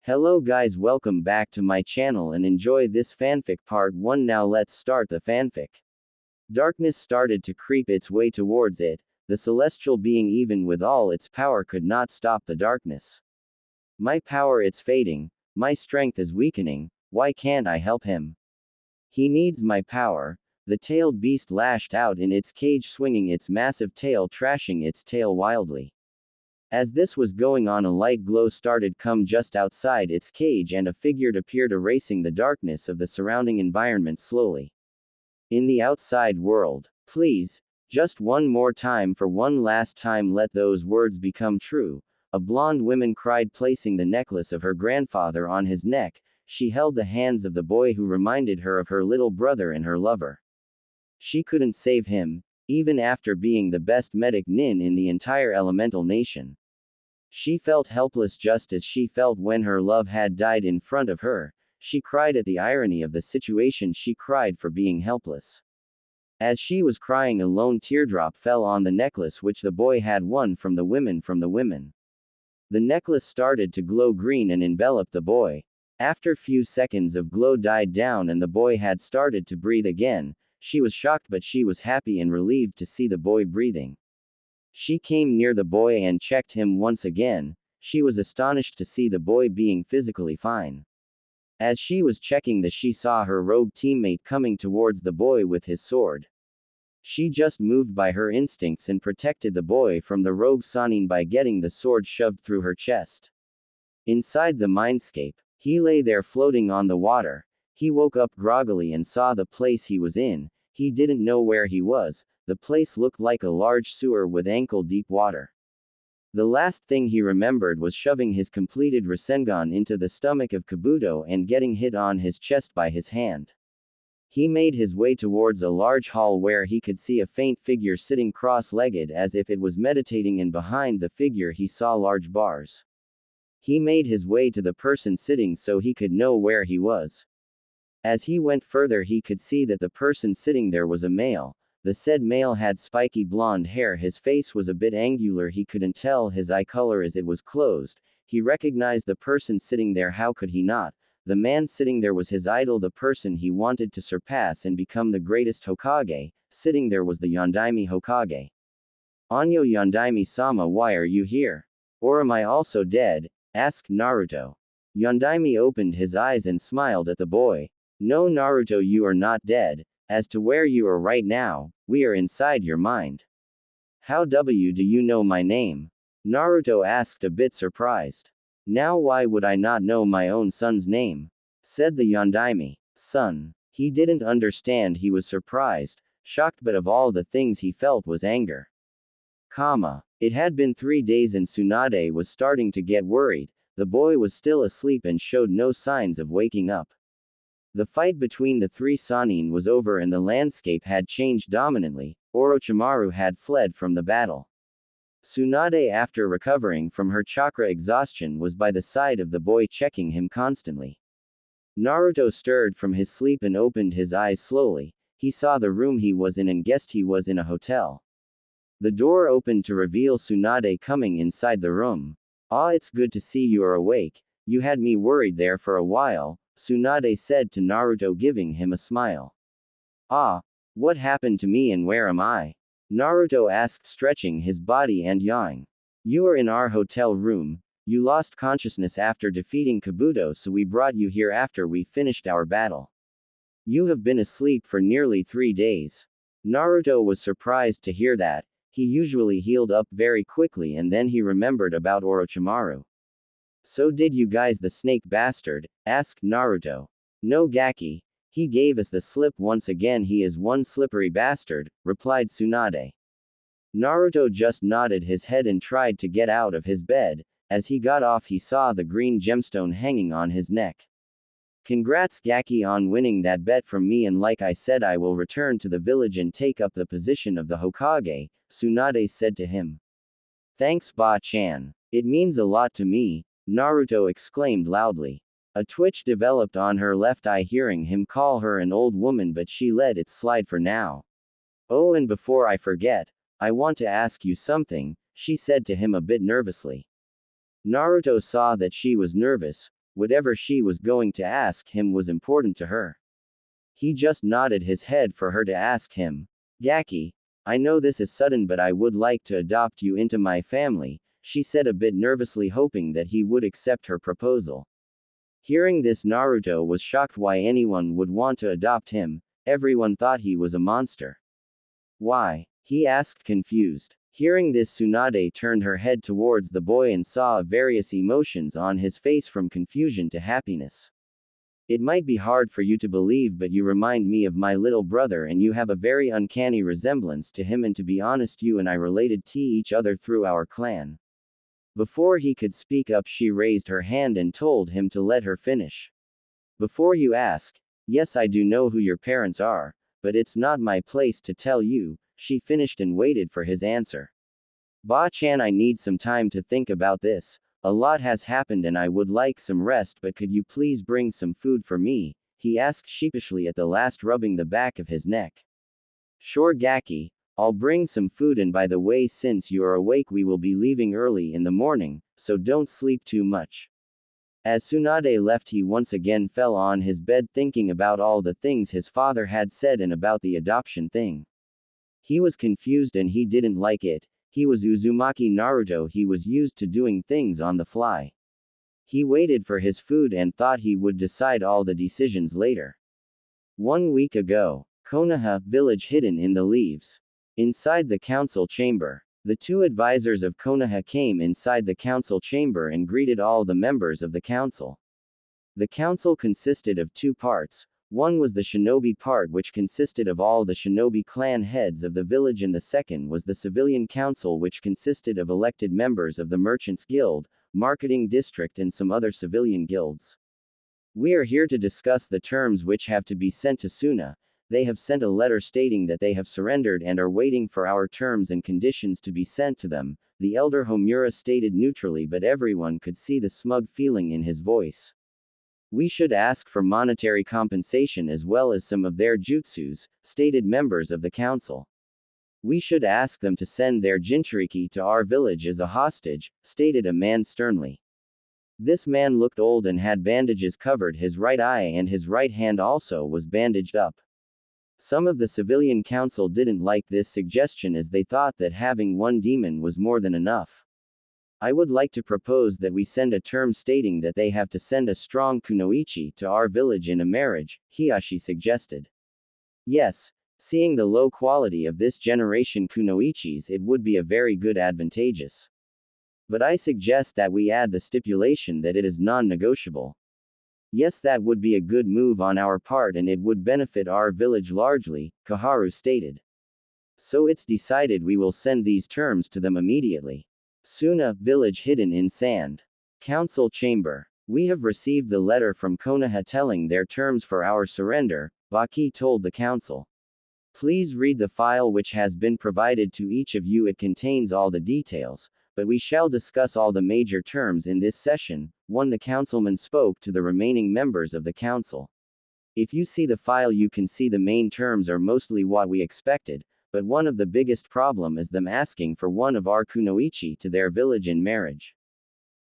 Hello guys, welcome back to my channel and enjoy this fanfic part 1. Now let's start the fanfic. Darkness started to creep its way towards it. The celestial being, even with all its power, could not stop the darkness. My power, it's fading. My strength is weakening. Why can't I help him? He needs my power. The tailed beast lashed out in its cage, swinging its massive tail, trashing its tail wildly. As this was going on, a light glow started come just outside its cage and a figure appeared, erasing the darkness of the surrounding environment slowly. In the outside world, please, just one more time, for one last time, let those words become true, a blonde woman cried, placing the necklace of her grandfather on his neck. She held the hands of the boy, who reminded her of her little brother and her lover. She couldn't save him, even after being the best medic nin in the entire elemental nation. She felt helpless, just as she felt when her love had died in front of her. She cried at the irony of the situation. She cried for being helpless. As she was crying, a lone teardrop fell on the necklace which the boy had won from the women. The necklace started to glow green and enveloped the boy. After few seconds of glow died down and the boy had started to breathe again. She was shocked, but she was happy and relieved to see the boy breathing. She came near the boy and checked him once again. She was astonished to see the boy being physically fine. As she was checking she saw her rogue teammate coming towards the boy with his sword. She just moved by her instincts and protected the boy from the rogue Tsunade by getting the sword shoved through her chest. Inside the mindscape, he lay there floating on the water. He woke up groggily and saw the place he was in. He didn't know where he was. The place looked like a large sewer with ankle-deep water. The last thing he remembered was shoving his completed Rasengan into the stomach of Kabuto and getting hit on his chest by his hand. He made his way towards a large hall where he could see a faint figure sitting cross-legged as if it was meditating, and behind the figure he saw large bars. He made his way to the person sitting so he could know where he was. As he went further, he could see that the person sitting there was a male. The said male had spiky blonde hair. His face was a bit angular. He couldn't tell his eye color as it was closed. He recognized the person sitting there. How could he not? The man sitting there was his idol, the person he wanted to surpass and become the greatest Hokage. Sitting there was the Yondaime Hokage. Anyo Yondaime-sama, why are you here? Or am I also dead? Asked Naruto. Yondaime opened his eyes and smiled at the boy. No, Naruto, you are not dead. As to where you are right now, we are inside your mind. How do you know my name? Naruto asked, a bit surprised. Now why would I not know my own son's name? Said the Yondaime. Son. He didn't understand. He was surprised, shocked, but of all the things he felt was anger. It had been 3 days and Tsunade was starting to get worried. The boy was still asleep and showed no signs of waking up. The fight between the 3 Sannin was over and the landscape had changed dominantly. Orochimaru had fled from the battle. Tsunade, after recovering from her chakra exhaustion, was by the side of the boy, checking him constantly. Naruto stirred from his sleep and opened his eyes slowly. He saw the room he was in and guessed he was in a hotel. The door opened to reveal Tsunade coming inside the room. Ah, it's good to see you are awake. You had me worried there for a while, Tsunade said to Naruto, giving him a smile. Ah, what happened to me and where am I? Naruto asked, stretching his body and yawning. You are in our hotel room. You lost consciousness after defeating Kabuto, so we brought you here after we finished our battle. You have been asleep for nearly 3 days. Naruto was surprised to hear that. He usually healed up very quickly, and then he remembered about Orochimaru. So did you guys the snake bastard? Asked Naruto. No, Gaki. He gave us the slip once again. He is one slippery bastard, replied Tsunade. Naruto just nodded his head and tried to get out of his bed. As he got off, he saw the green gemstone hanging on his neck. Congrats, Gaki, on winning that bet from me, and like I said, I will return to the village and take up the position of the Hokage, Tsunade said to him. Thanks, Ba-chan. It means a lot to me, Naruto exclaimed loudly. A twitch developed on her left eye hearing him call her an old woman, but she let it slide for now. Oh, and before I forget, I want to ask you something, she said to him a bit nervously. Naruto saw that she was nervous. whatever she was going to ask him was important to her. He just nodded his head for her to ask him. Gaki, I know this is sudden, but I would like to adopt you into my family, she said a bit nervously, hoping that he would accept her proposal. Hearing this, Naruto was shocked why anyone would want to adopt him. Everyone thought he was a monster. Why? He asked, confused. Hearing this, Tsunade turned her head towards the boy and saw various emotions on his face, from confusion to happiness. It might be hard for you to believe, but you remind me of my little brother and you have a very uncanny resemblance to him, and to be honest, you and I related to each other through our clan. Before he could speak up, she raised her hand and told him to let her finish. Before you ask, yes, I do know who your parents are, but it's not my place to tell you, she finished and waited for his answer. Ba-chan, I need some time to think about this. A lot has happened and I would like some rest, but could you please bring some food for me? He asked sheepishly at the last, rubbing the back of his neck. Sure, Gaki. I'll bring some food, and by the way, since you are awake, we will be leaving early in the morning, so don't sleep too much. As Tsunade left, he once again fell on his bed thinking about all the things his father had said and about the adoption thing. He was confused and he didn't like it. He was Uzumaki Naruto, he was used to doing things on the fly. He waited for his food and thought he would decide all the decisions later. 1 week ago, Konoha village hidden in the leaves. Inside the council chamber, the two advisors of Konoha came inside the council chamber and greeted all the members of the council. The council consisted of two parts. One was the shinobi part, which consisted of all the shinobi clan heads of the village, and the second was the civilian council, which consisted of elected members of the Merchants Guild, Marketing District, and some other civilian guilds. We are here to discuss the terms which have to be sent to Suna. They have sent a letter stating that they have surrendered and are waiting for our terms and conditions to be sent to them, the elder Homura stated neutrally, but everyone could see the smug feeling in his voice. We should ask for monetary compensation as well as some of their jutsus, stated members of the council. We should ask them to send their Jinchuriki to our village as a hostage, stated a man sternly. This man looked old and had bandages covered his right eye, and his right hand also was bandaged up. Some of the civilian council didn't like this suggestion, as they thought that having one demon was more than enough. I would like to propose that we send a term stating that they have to send a strong kunoichi to our village in a marriage, Hiyashi suggested. Yes, seeing the low quality of this generation kunoichis, it would be a very good advantageous. But I suggest that we add the stipulation that it is non-negotiable. Yes, that would be a good move on our part and it would benefit our village largely, Kaharu stated. So it's decided, we will send these terms to them immediately. Suna, village hidden in sand. Council chamber. We have received the letter from Konoha telling their terms for our surrender, Baki told the council. Please read the file which has been provided to each of you. It contains all the details, but we shall discuss all the major terms in this session. One, the councilman spoke to the remaining members of the council. If you see the file, you can see the main terms are mostly what we expected, but one of the biggest problem is them asking for one of our kunoichi to their village in marriage.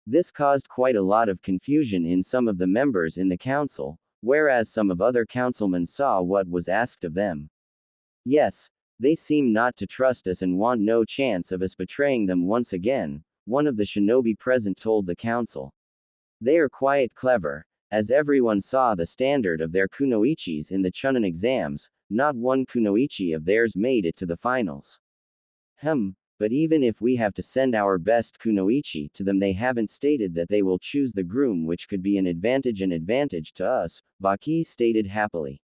This caused quite a lot of confusion in some of the members in the council, whereas some of other councilmen saw what was asked of them. Yes, they seem not to trust us and want no chance of us betraying them once again, one of the shinobi present told the council. They are quite clever, as everyone saw the standard of their kunoichis in the Chunin exams. Not one kunoichi of theirs made it to the finals. But even if we have to send our best kunoichi to them, they haven't stated that they will choose the groom, which could be an advantage to us, Baki stated happily.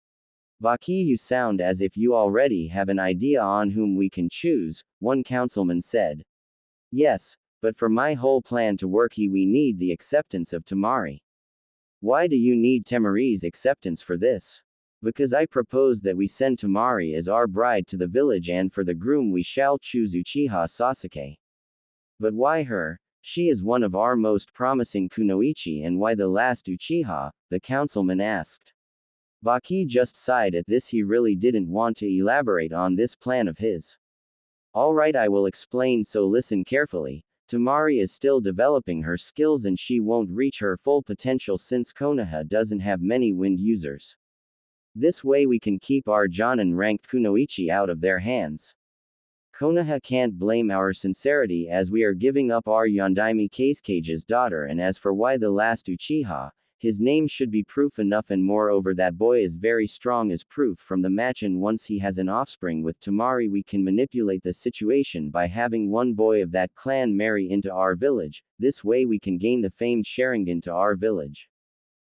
Baki, you sound as if you already have an idea on whom we can choose, one councilman said. Yes, but for my whole plan to work, we need the acceptance of Temari. Why do you need Temari's acceptance for this? Because I propose that we send Temari as our bride to the village, and for the groom we shall choose Uchiha Sasuke. But why her? She is one of our most promising kunoichi, and why the last Uchiha? The councilman asked. Baki just sighed at this. He really didn't want to elaborate on this plan of his. Alright, I will explain, so listen carefully. Temari is still developing her skills and she won't reach her full potential since Konoha doesn't have many wind users. This way we can keep our Jonin-ranked kunoichi out of their hands. Konoha can't blame our sincerity as we are giving up our Yondaime Kasuke's daughter, and as for why the last Uchiha, his name should be proof enough, and moreover that boy is very strong as proof from the match, and once he has an offspring with Temari we can manipulate the situation by having one boy of that clan marry into our village, this way we can gain the famed Sharingan to our village.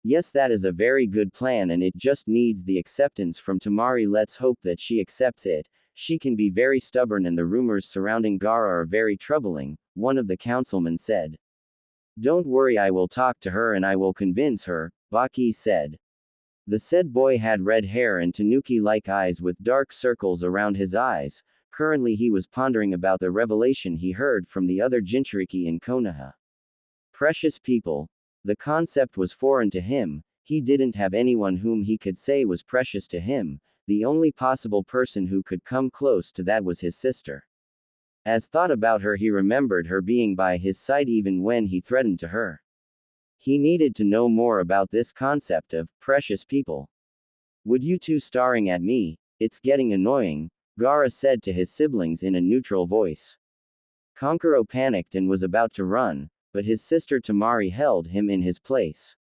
Yes, that is a very good plan and it just needs the acceptance from Temari. Let's hope that she accepts it. She can be very stubborn and the rumors surrounding Gaara are very troubling, one of the councilmen said. Don't worry, I will talk to her and I will convince her, Baki said. The said boy had red hair and tanuki-like eyes with dark circles around his eyes. Currently he was pondering about the revelation he heard from the other Jinchuriki in Konoha. Precious people. The concept was foreign to him, he didn't have anyone whom he could say was precious to him. The only possible person who could come close to that was his sister. As thought about her, he remembered her being by his side even when he threatened to her. He needed to know more about this concept of precious people. Would you two staring at me? It's getting annoying, Gaara said to his siblings in a neutral voice. Kankuro panicked and was about to run, but his sister Temari held him in his place.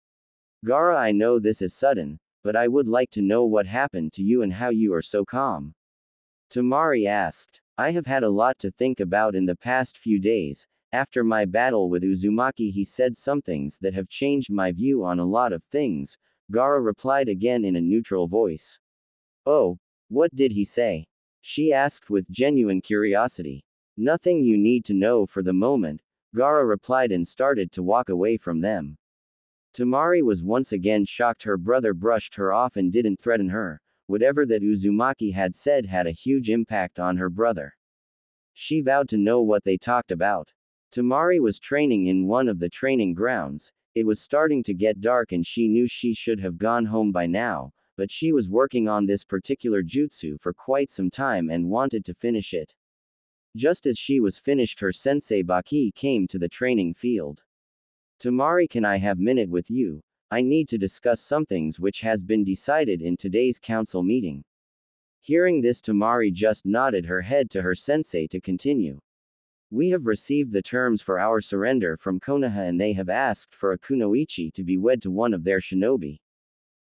Gaara, I know this is sudden, but I would like to know what happened to you and how you are so calm. Temari asked. I have had a lot to think about in the past few days. After my battle with Uzumaki he said some things that have changed my view on a lot of things, Gaara replied again in a neutral voice. Oh, what did he say? She asked with genuine curiosity. Nothing you need to know for the moment, Gaara replied and started to walk away from them. Temari was once again shocked. Her brother brushed her off and didn't threaten her. Whatever that Uzumaki had said had a huge impact on her brother. She vowed to know what they talked about. Temari was training in one of the training grounds. It was starting to get dark and she knew she should have gone home by now, but she was working on this particular jutsu for quite some time and wanted to finish it. Just as she was finished, her sensei Baki came to the training field. Temari, can I have a minute with you? I need to discuss some things which has been decided in today's council meeting. Hearing this, Temari just nodded her head to her sensei to continue. We have received the terms for our surrender from Konoha and they have asked for a kunoichi to be wed to one of their shinobi.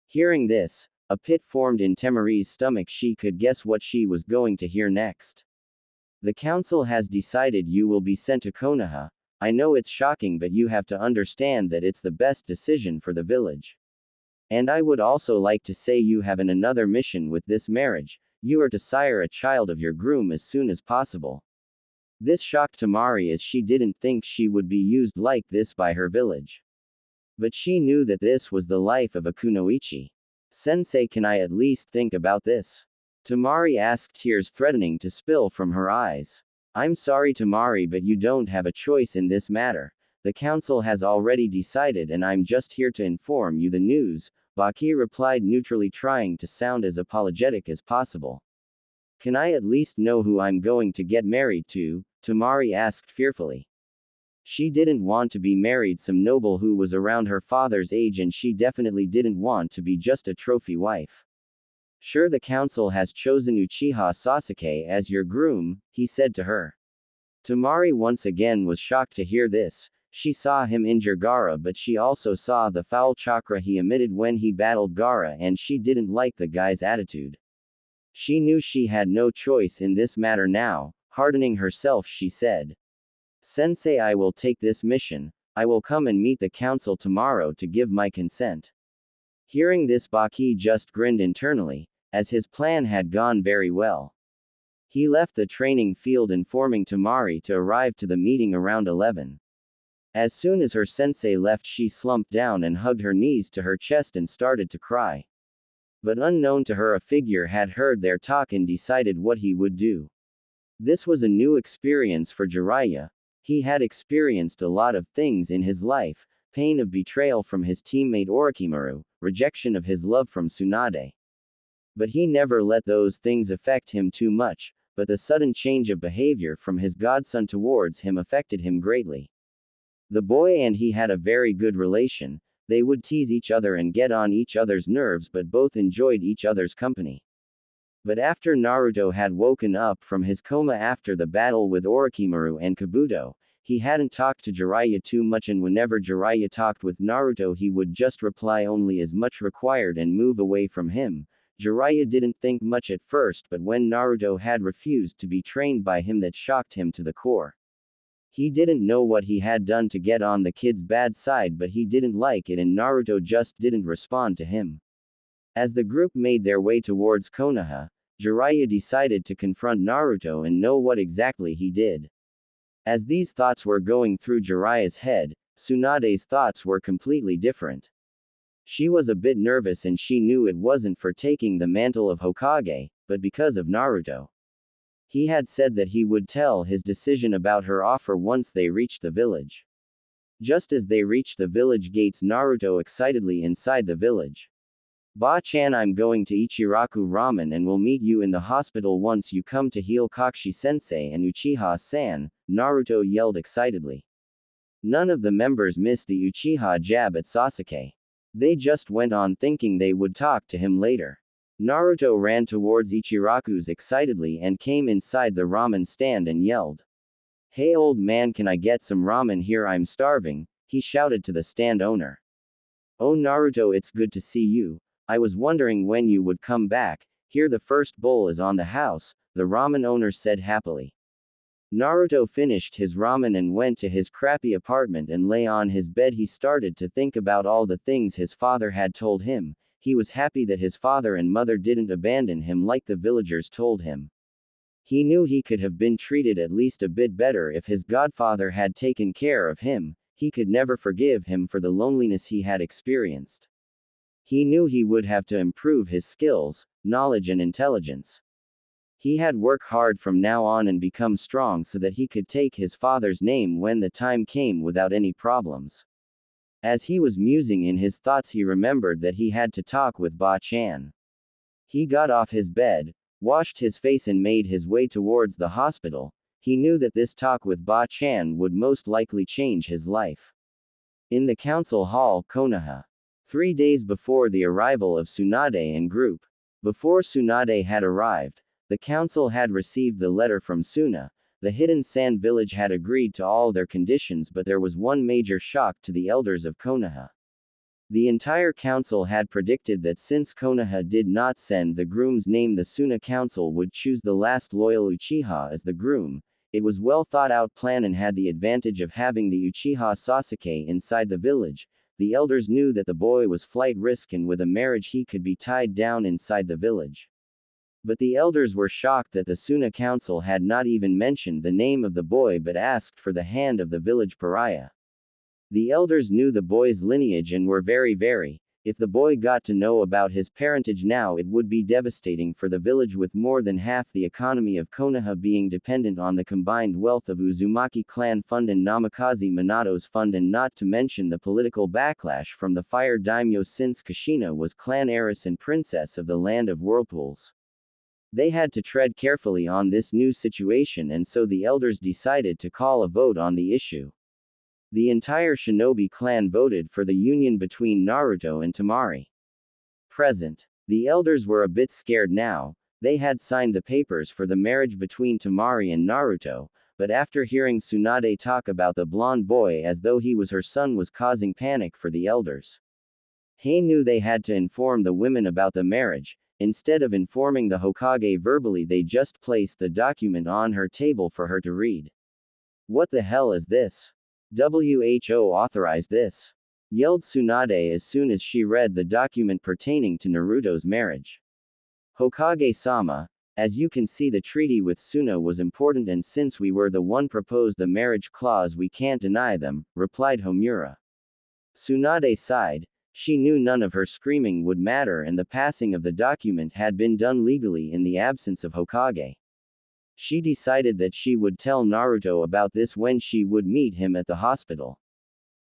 Hearing this, a pit formed in Temari's stomach. She could guess what she was going to hear next. The council has decided you will be sent to Konoha. I know it's shocking, but you have to understand that it's the best decision for the village. And I would also like to say you have another mission with this marriage. You are to sire a child of your groom as soon as possible. This shocked Temari as she didn't think she would be used like this by her village. But she knew that this was the life of a kunoichi. Sensei, can I at least think about this? Temari asked, tears threatening to spill from her eyes. I'm sorry Temari, but you don't have a choice in this matter. The council has already decided and I'm just here to inform you the news, Baki replied neutrally, trying to sound as apologetic as possible. Can I at least know who I'm going to get married to? Temari asked fearfully. She didn't want to be married some noble who was around her father's age, and she definitely didn't want to be just a trophy wife. Sure, the council has chosen Uchiha Sasuke as your groom, he said to her. Temari once again was shocked to hear this. She saw him injure Gaara, but she also saw the foul chakra he emitted when he battled Gaara, and she didn't like the guy's attitude. She knew she had no choice in this matter now. Hardening herself, she said. Sensei, I will take this mission. I will come and meet the council tomorrow to give my consent. Hearing this, Baki just grinned internally, as his plan had gone very well. He left the training field informing Temari to arrive to the meeting around 11. As soon as her sensei left, she slumped down and hugged her knees to her chest and started to cry. But unknown to her, a figure had heard their talk and decided what he would do. This was a new experience for Jiraiya. He had experienced a lot of things in his life: pain of betrayal from his teammate Orochimaru, rejection of his love from Tsunade. But he never let those things affect him too much, but the sudden change of behavior from his godson towards him affected him greatly. The boy and he had a very good relation. They would tease each other and get on each other's nerves, but both enjoyed each other's company. But after Naruto had woken up from his coma after the battle with Orochimaru and Kabuto, he hadn't talked to Jiraiya too much, and whenever Jiraiya talked with Naruto he would just reply only as much required and move away from him. Jiraiya didn't think much at first, but when Naruto had refused to be trained by him, that shocked him to the core. He didn't know what he had done to get on the kid's bad side, but he didn't like it and Naruto just didn't respond to him. As the group made their way towards Konoha, Jiraiya decided to confront Naruto and know what exactly he did. As these thoughts were going through Jiraiya's head, Tsunade's thoughts were completely different. She was a bit nervous and she knew it wasn't for taking the mantle of Hokage, but because of Naruto. He had said that he would tell his decision about her offer once they reached the village. Just as they reached the village gates, Naruto excitedly inside the village. "Ba-chan, I'm going to Ichiraku Ramen and will meet you in the hospital once you come to heal Kakashi-sensei and Uchiha-san," Naruto yelled excitedly. None of the members missed the Uchiha jab at Sasuke. They just went on thinking they would talk to him later. Naruto ran towards Ichiraku's excitedly and came inside the ramen stand and yelled, "Hey old man, can I get some ramen here? I'm starving," he shouted to the stand owner. "Oh Naruto, it's good to see you. I was wondering when you would come back. Here, the first bowl is on the house," the ramen owner said happily. Naruto finished his ramen and went to his crappy apartment and lay on his bed. He started to think about all the things his father had told him. He was happy that his father and mother didn't abandon him like the villagers told him. He knew he could have been treated at least a bit better if his godfather had taken care of him. He could never forgive him for the loneliness he had experienced. He knew he would have to improve his skills, knowledge and intelligence. He had work hard from now on and become strong so that he could take his father's name when the time came without any problems. As he was musing in his thoughts, he remembered that he had to talk with Ba-chan. He got off his bed, washed his face and made his way towards the hospital. He knew that this talk with Ba-chan would most likely change his life. In the council hall, Konoha. 3 days before the arrival of Tsunade and group. Before Tsunade had arrived, the council had received the letter from Suna. The hidden sand village had agreed to all their conditions, but there was one major shock to the elders of Konoha. The entire council had predicted that since Konoha did not send the groom's name, the Suna council would choose the last loyal Uchiha as the groom. It was well thought out plan and had the advantage of having the Uchiha Sasuke inside the village. The elders knew that the boy was flight risk and with a marriage he could be tied down inside the village. But the elders were shocked that the Suna council had not even mentioned the name of the boy but asked for the hand of the village pariah. The elders knew the boy's lineage and were very, if the boy got to know about his parentage now, it would be devastating for the village, with more than half the economy of Konoha being dependent on the combined wealth of Uzumaki clan fund and Namikaze Minato's fund, and not to mention the political backlash from the fire daimyo, since Kushina was clan heiress and princess of the land of whirlpools. They had to tread carefully on this new situation, and so the elders decided to call a vote on the issue. The entire shinobi clan voted for the union between Naruto and Temari. Present. The elders were a bit scared now. They had signed the papers for the marriage between Temari and Naruto, but after hearing Tsunade talk about the blonde boy as though he was her son was causing panic for the elders. He knew they had to inform the women about the marriage. Instead of informing the Hokage verbally, they just placed the document on her table for her to read. "What the hell is this? WHO authorized this?" yelled Tsunade as soon as she read the document pertaining to Naruto's marriage. "Hokage-sama, as you can see, the treaty with Suna was important, and since we were the one proposed the marriage clause, we can't deny them," replied Homura. Tsunade sighed. She knew none of her screaming would matter, and the passing of the document had been done legally in the absence of Hokage. She decided that she would tell Naruto about this when she would meet him at the hospital.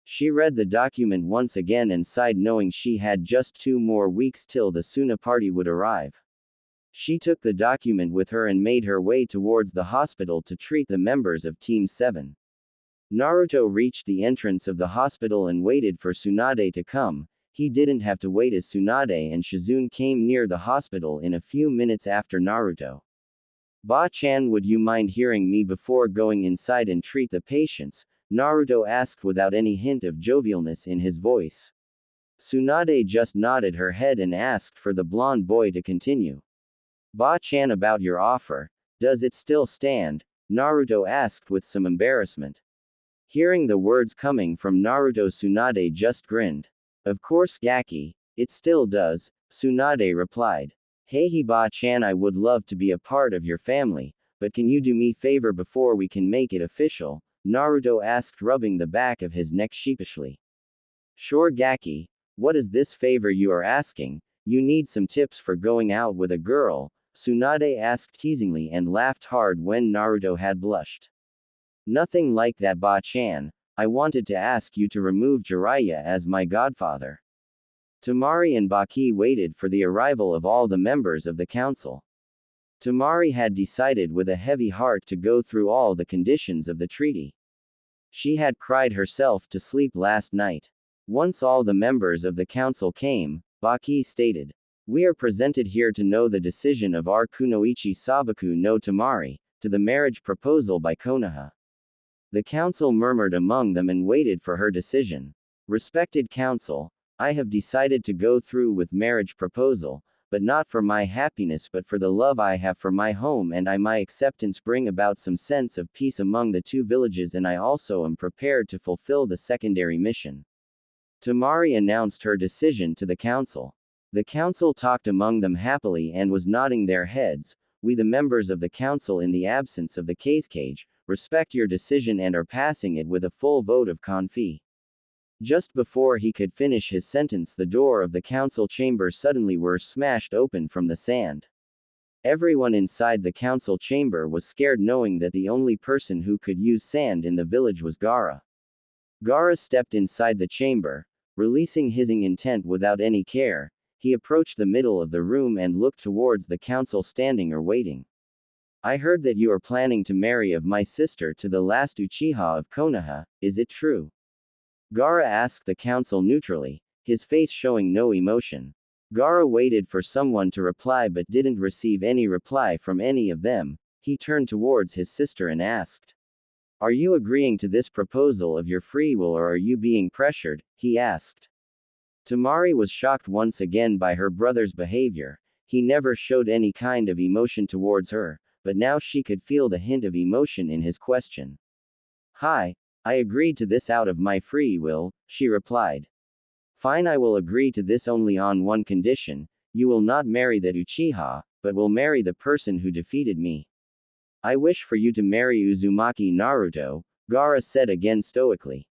She read the document once again and sighed, knowing she had just 2 more weeks till the Suna party would arrive. She took the document with her and made her way towards the hospital to treat the members of Team 7. Naruto reached the entrance of the hospital and waited for Tsunade to come. He didn't have to wait as Tsunade and Shizune came near the hospital in a few minutes after Naruto. Ba-chan, would you mind hearing me before going inside and treat the patients? Naruto asked without any hint of jovialness in his voice. Tsunade just nodded her head and asked for the blonde boy to continue. Ba-chan, about your offer, does it still stand? Naruto asked with some embarrassment. Hearing the words coming from Naruto, Tsunade just grinned. Of course, Gaki, it still does, Tsunade replied. Hey Ba-chan, I would love to be a part of your family, but can you do me favor before we can make it official? Naruto asked, rubbing the back of his neck sheepishly. Sure Gaki, what is this favor you are asking? You need some tips for going out with a girl? Tsunade asked teasingly and laughed hard when Naruto had blushed. Nothing like that Ba-chan, I wanted to ask you to remove Jiraiya as my godfather. Temari and Baki waited for the arrival of all the members of the council. Temari had decided with a heavy heart to go through all the conditions of the treaty. She had cried herself to sleep last night. Once all the members of the council came, Baki stated, "We are presented here to know the decision of our Kunoichi Sabaku no Temari, to the marriage proposal by Konoha." The council murmured among them and waited for her decision. Respected council, I have decided to go through with marriage proposal, but not for my happiness but for the love I have for my home, and my acceptance bring about some sense of peace among the two villages, and I also am prepared to fulfill the secondary mission. Temari announced her decision to the council. The council talked among them happily and was nodding their heads. We, the members of the council, in the absence of the cage, respect your decision and are passing it with a full vote of confi. Just before he could finish his sentence, the door of the council chamber suddenly were smashed open from the sand. Everyone inside the council chamber was scared, knowing that the only person who could use sand in the village was Gaara. Gaara stepped inside the chamber, releasing his intent without any care. He approached the middle of the room and looked towards the council standing or waiting. I heard that you are planning to marry of my sister to the last Uchiha of Konoha, is it true? Gaara asked the council neutrally, his face showing no emotion. Gaara waited for someone to reply but didn't receive any reply from any of them. He turned towards his sister and asked, "Are you agreeing to this proposal of your free will or are you being pressured?" he asked. Temari was shocked once again by her brother's behavior. He never showed any kind of emotion towards her, but now she could feel the hint of emotion in his question. "Hi, I agreed to this out of my free will," she replied. "Fine, I will agree to this only on one condition. You will not marry that Uchiha, but will marry the person who defeated me." "I wish for you to marry Uzumaki Naruto," Gaara said again stoically.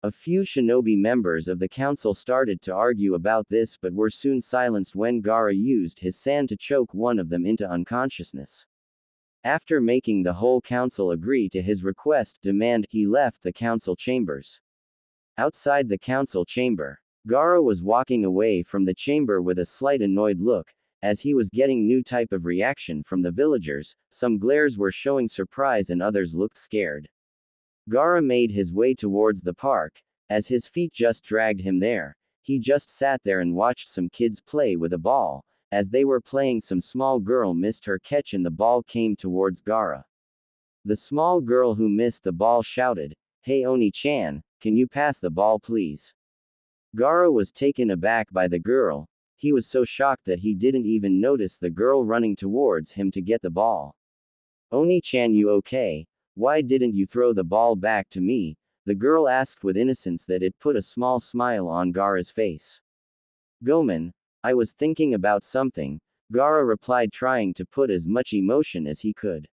A few shinobi members of the council started to argue about this but were soon silenced when Gaara used his sand to choke one of them into unconsciousness. After making the whole council agree to his demand, he left the council chambers. Outside the council chamber, Gaara was walking away from the chamber with a slight annoyed look, as he was getting new type of reaction from the villagers. Some glares were showing surprise and others looked scared. Gaara made his way towards the park. As his feet just dragged him there, he just sat there and watched some kids play with a ball. As they were playing, some small girl missed her catch and the ball came towards Gaara. The small girl who missed the ball shouted, "Hey Oni-chan, can you pass the ball please?" Gaara was taken aback by the girl. He was so shocked that he didn't even notice the girl running towards him to get the ball. "Oni-chan, you okay? Why didn't you throw the ball back to me?" the girl asked with innocence that it put a small smile on Gaara's face. "Gomen, I was thinking about something," Gaara replied, trying to put as much emotion as he could.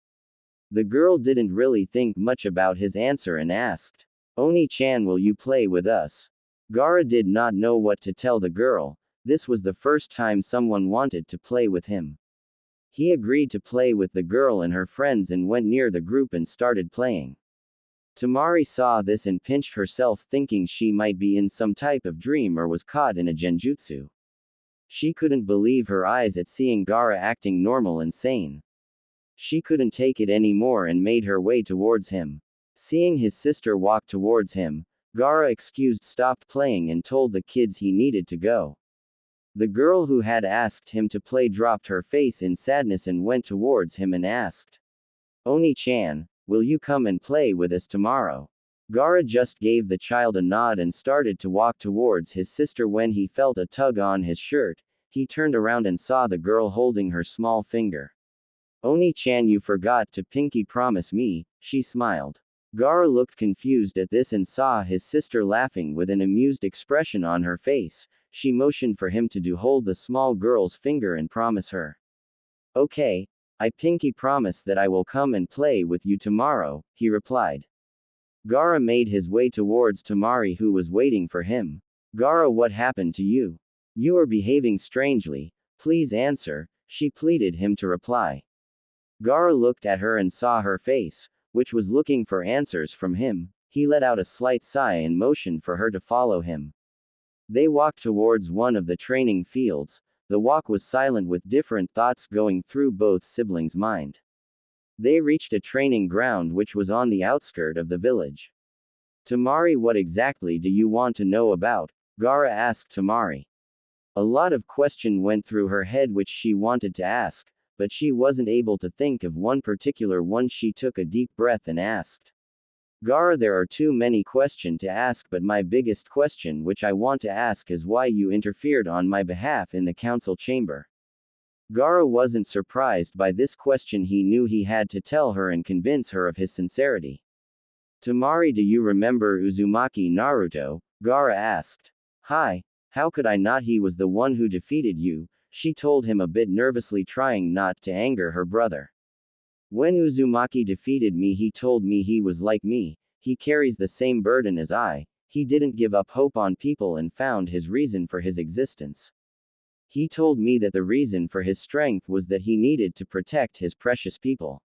The girl didn't really think much about his answer and asked, "Oni-chan, will you play with us?" Gaara did not know what to tell the girl. This was the first time someone wanted to play with him. He agreed to play with the girl and her friends and went near the group and started playing. Temari saw this and pinched herself, thinking she might be in some type of dream or was caught in a genjutsu. She couldn't believe her eyes at seeing Gaara acting normal and sane. She couldn't take it anymore and made her way towards him. Seeing his sister walk towards him, Gaara stopped playing and told the kids he needed to go. The girl who had asked him to play dropped her face in sadness and went towards him and asked, "Oni-chan, will you come and play with us tomorrow?" Gaara just gave the child a nod and started to walk towards his sister when he felt a tug on his shirt. He turned around and saw the girl holding her small finger. "Oni-chan, you forgot to pinky promise me," she smiled. Gaara looked confused at this and saw his sister laughing with an amused expression on her face. She motioned for him to hold the small girl's finger and promise her. "Okay, I pinky promise that I will come and play with you tomorrow," he replied. Gaara made his way towards Temari, who was waiting for him. "Gaara, what happened to you? You are behaving strangely. Please answer," she pleaded him to reply. Gaara looked at her and saw her face, which was looking for answers from him. He let out a slight sigh and motioned for her to follow him. They walked towards one of the training fields. The walk was silent with different thoughts going through both siblings' mind. They reached a training ground which was on the outskirt of the village. "Temari, what exactly do you want to know about?" Gaara asked Temari. A lot of question went through her head which she wanted to ask, but she wasn't able to think of one particular one. She took a deep breath and asked, "Gaara, there are too many questions to ask, but my biggest question which I want to ask is why you interfered on my behalf in the council chamber." Gaara wasn't surprised by this question. He knew he had to tell her and convince her of his sincerity. "Temari, do you remember Uzumaki Naruto?" Gaara asked. "Hi, how could I not? He was the one who defeated you," she told him a bit nervously, trying not to anger her brother. "When Uzumaki defeated me, he told me he was like me, he carries the same burden as I, he didn't give up hope on people and found his reason for his existence. He told me that the reason for his strength was that he needed to protect his precious people.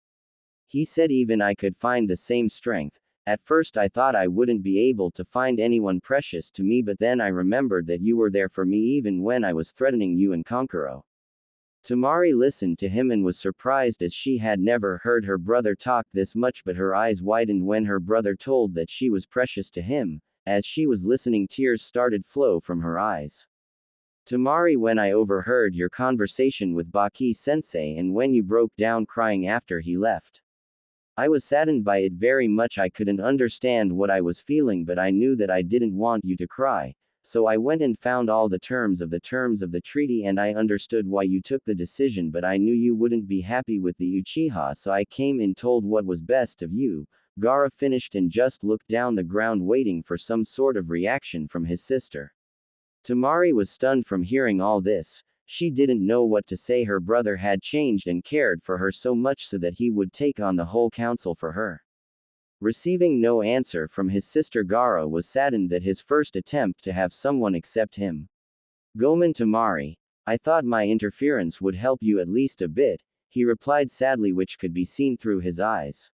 He said even I could find the same strength. At first I thought I wouldn't be able to find anyone precious to me, but then I remembered that you were there for me even when I was threatening you and Konkuro." Temari listened to him and was surprised as she had never heard her brother talk this much, but her eyes widened when her brother told that she was precious to him. As she was listening, tears started flow from her eyes. "Temari, when I overheard your conversation with Baki-sensei and when you broke down crying after he left, I was saddened by it very much. I couldn't understand what I was feeling, but I knew that I didn't want you to cry. So I went and found all the terms of the treaty and I understood why you took the decision, but I knew you wouldn't be happy with the Uchiha, so I came and told what was best of you." Gaara finished and just looked down the ground waiting for some sort of reaction from his sister. Temari was stunned from hearing all this. She didn't know what to say. Her brother had changed and cared for her so much so that he would take on the whole council for her. Receiving no answer from his sister, Gaara was saddened that his first attempt to have someone accept him. "Gomen, Temari. I thought my interference would help you at least a bit," he replied sadly, which could be seen through his eyes.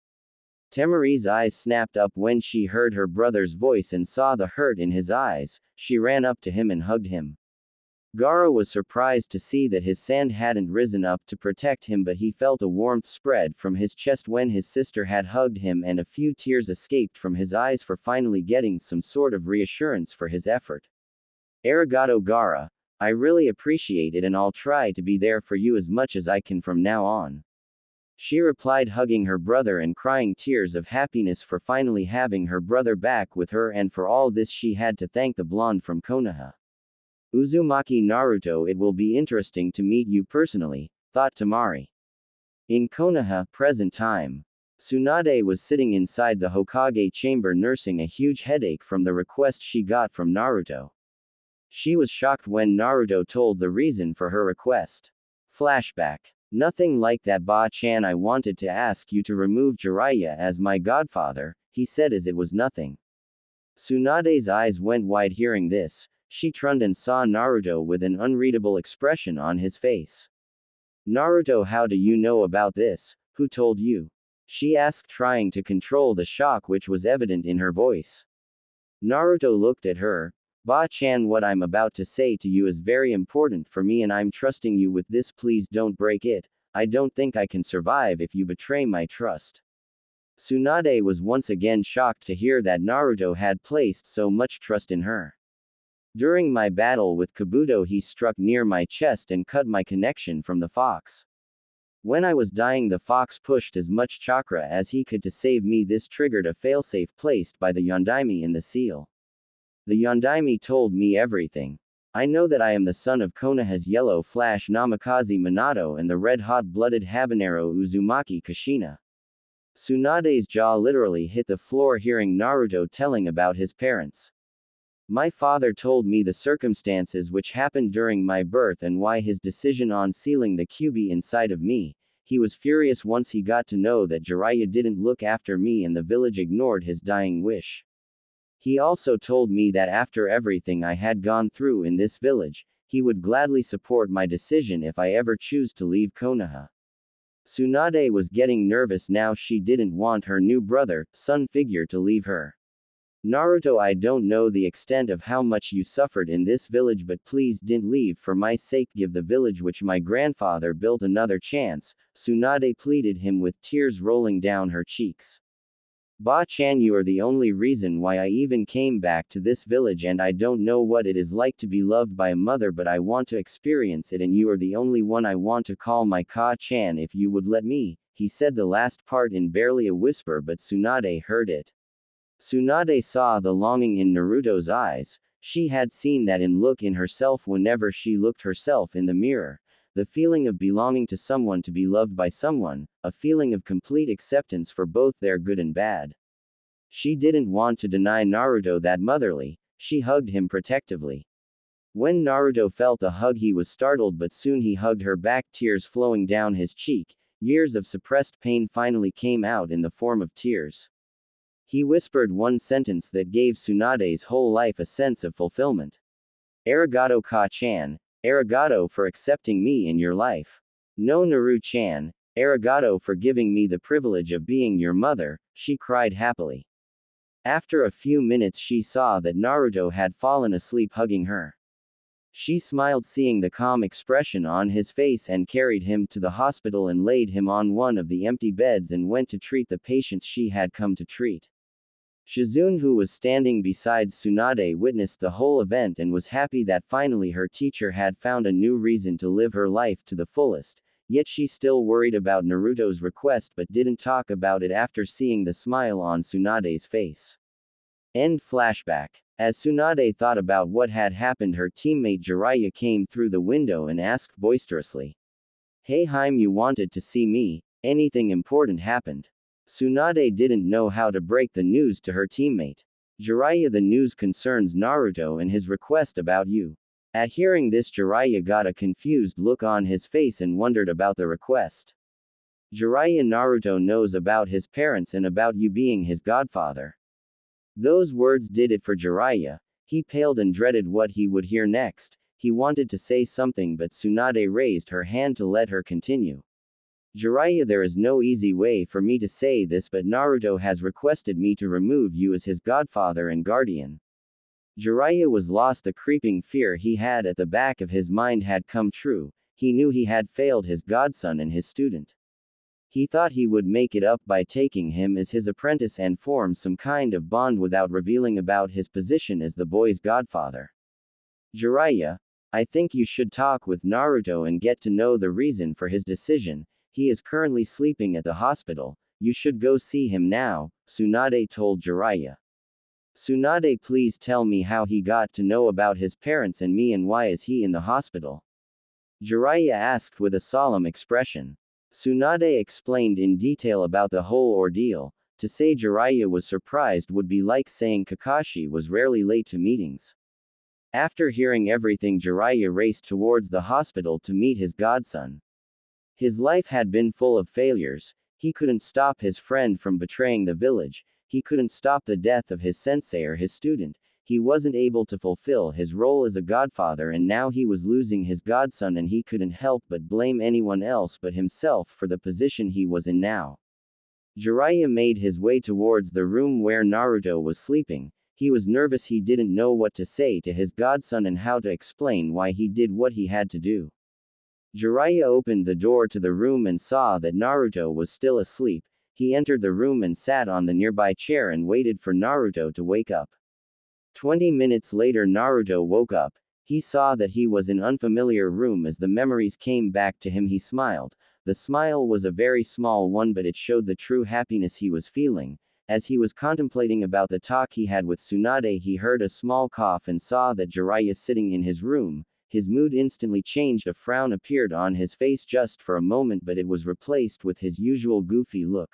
Temari's eyes snapped up when she heard her brother's voice and saw the hurt in his eyes. She ran up to him and hugged him. Gaara was surprised to see that his sand hadn't risen up to protect him, but he felt a warmth spread from his chest when his sister had hugged him, and a few tears escaped from his eyes for finally getting some sort of reassurance for his effort. "Arigato, Gaara. I really appreciate it and I'll try to be there for you as much as I can from now on," she replied, hugging her brother and crying tears of happiness for finally having her brother back with her, and for all this she had to thank the blonde from Konoha. "Uzumaki Naruto, it will be interesting to meet you personally," thought Temari. In Konoha, present time. Tsunade was sitting inside the Hokage chamber nursing a huge headache from the request she got from Naruto. She was shocked when Naruto told the reason for her request. Flashback. "Nothing like that, Ba-chan. I wanted to ask you to remove Jiraiya as my godfather," he said as it was nothing. Tsunade's eyes went wide hearing this. She turned and saw Naruto with an unreadable expression on his face. "Naruto, how do you know about this? Who told you?" she asked, trying to control the shock which was evident in her voice. Naruto looked at her, Ba-chan, what I'm about to say to you is very important for me and I'm trusting you with this, please don't break it. I don't think I can survive if you betray my trust. Tsunade was once again shocked to hear that Naruto had placed so much trust in her. During my battle with Kabuto, he struck near my chest and cut my connection from the fox. When I was dying, the fox pushed as much chakra as he could to save me. This triggered a failsafe placed by the Yondaime in the seal. The Yondaime told me everything. I know that I am the son of Konoha's yellow flash Namikaze Minato and the red-hot-blooded habanero Uzumaki Kushina. Tsunade's jaw literally hit the floor hearing Naruto telling about his parents. My father told me the circumstances which happened during my birth and why his decision on sealing the QB inside of me. He was furious once he got to know that Jiraiya didn't look after me and the village ignored his dying wish. He also told me that after everything I had gone through in this village, he would gladly support my decision if I ever choose to leave Konoha. Tsunade was getting nervous now. She didn't want her new brother, son figure to leave her. Naruto, I don't know the extent of how much you suffered in this village, but please don't leave for my sake. Give the village which my grandfather built another chance, Tsunade pleaded him with tears rolling down her cheeks. Ba-chan, you are the only reason why I even came back to this village, and I don't know what it is like to be loved by a mother, but I want to experience it, and you are the only one I want to call my Ka-chan if you would let me. He said the last part in barely a whisper, but Tsunade heard it. Tsunade saw the longing in Naruto's eyes. She had seen that look in herself whenever she looked herself in the mirror. The feeling of belonging to someone, to be loved by someone, a feeling of complete acceptance for both their good and bad. She didn't want to deny Naruto that motherly. She hugged him protectively. When Naruto felt the hug, he was startled, but soon he hugged her back, tears flowing down his cheek. Years of suppressed pain finally came out in the form of tears. He whispered one sentence that gave Tsunade's whole life a sense of fulfillment. Arigato Ka-chan. Arigato for accepting me in your life. No, Naru-chan. Arigato for giving me the privilege of being your mother, she cried happily. After a few minutes, she saw that Naruto had fallen asleep hugging her. She smiled seeing the calm expression on his face and carried him to the hospital and laid him on one of the empty beds and went to treat the patients she had come to treat. Shizune, who was standing beside Tsunade, witnessed the whole event and was happy that finally her teacher had found a new reason to live her life to the fullest, yet she still worried about Naruto's request but didn't talk about it after seeing the smile on Tsunade's face. End flashback. As Tsunade thought about what had happened, her teammate Jiraiya came through the window and asked boisterously. Hey Haim, you wanted to see me? Anything important happened? Tsunade didn't know how to break the news to her teammate. Jiraiya, the news concerns Naruto and his request about you. At hearing this, Jiraiya got a confused look on his face and wondered about the request. Jiraiya, Naruto knows about his parents and about you being his godfather. Those words did it for Jiraiya. He paled and dreaded what he would hear next. He wanted to say something, but Tsunade raised her hand to let her continue. Jiraiya, there is no easy way for me to say this, but Naruto has requested me to remove you as his godfather and guardian. Jiraiya was lost. The creeping fear he had at the back of his mind had come true. He knew he had failed his godson and his student. He thought he would make it up by taking him as his apprentice and form some kind of bond without revealing about his position as the boy's godfather. Jiraiya, I think you should talk with Naruto and get to know the reason for his decision. He is currently sleeping at the hospital. You should go see him now, Tsunade told Jiraiya. Tsunade, please tell me how he got to know about his parents and me, and why is he in the hospital? Jiraiya asked with a solemn expression. Tsunade explained in detail about the whole ordeal. To say Jiraiya was surprised would be like saying Kakashi was rarely late to meetings. After hearing everything, Jiraiya raced towards the hospital to meet his godson. His life had been full of failures. He couldn't stop his friend from betraying the village. He couldn't stop the death of his sensei or his student. He wasn't able to fulfill his role as a godfather, and now he was losing his godson, and he couldn't help but blame anyone else but himself for the position he was in now. Jiraiya made his way towards the room where Naruto was sleeping. He was nervous, he didn't know what to say to his godson and how to explain why he did what he had to do. Jiraiya opened the door to the room and saw that Naruto was still asleep. He entered the room and sat on the nearby chair and waited for Naruto to wake up. 20 minutes later Naruto woke up. He saw that he was in an unfamiliar room. As the memories came back to him, he smiled. The smile was a very small one, but it showed the true happiness he was feeling. As he was contemplating about the talk he had with Tsunade, he heard a small cough and saw that Jiraiya sitting in his room. His mood instantly changed. A frown appeared on his face just for a moment, but it was replaced with his usual goofy look.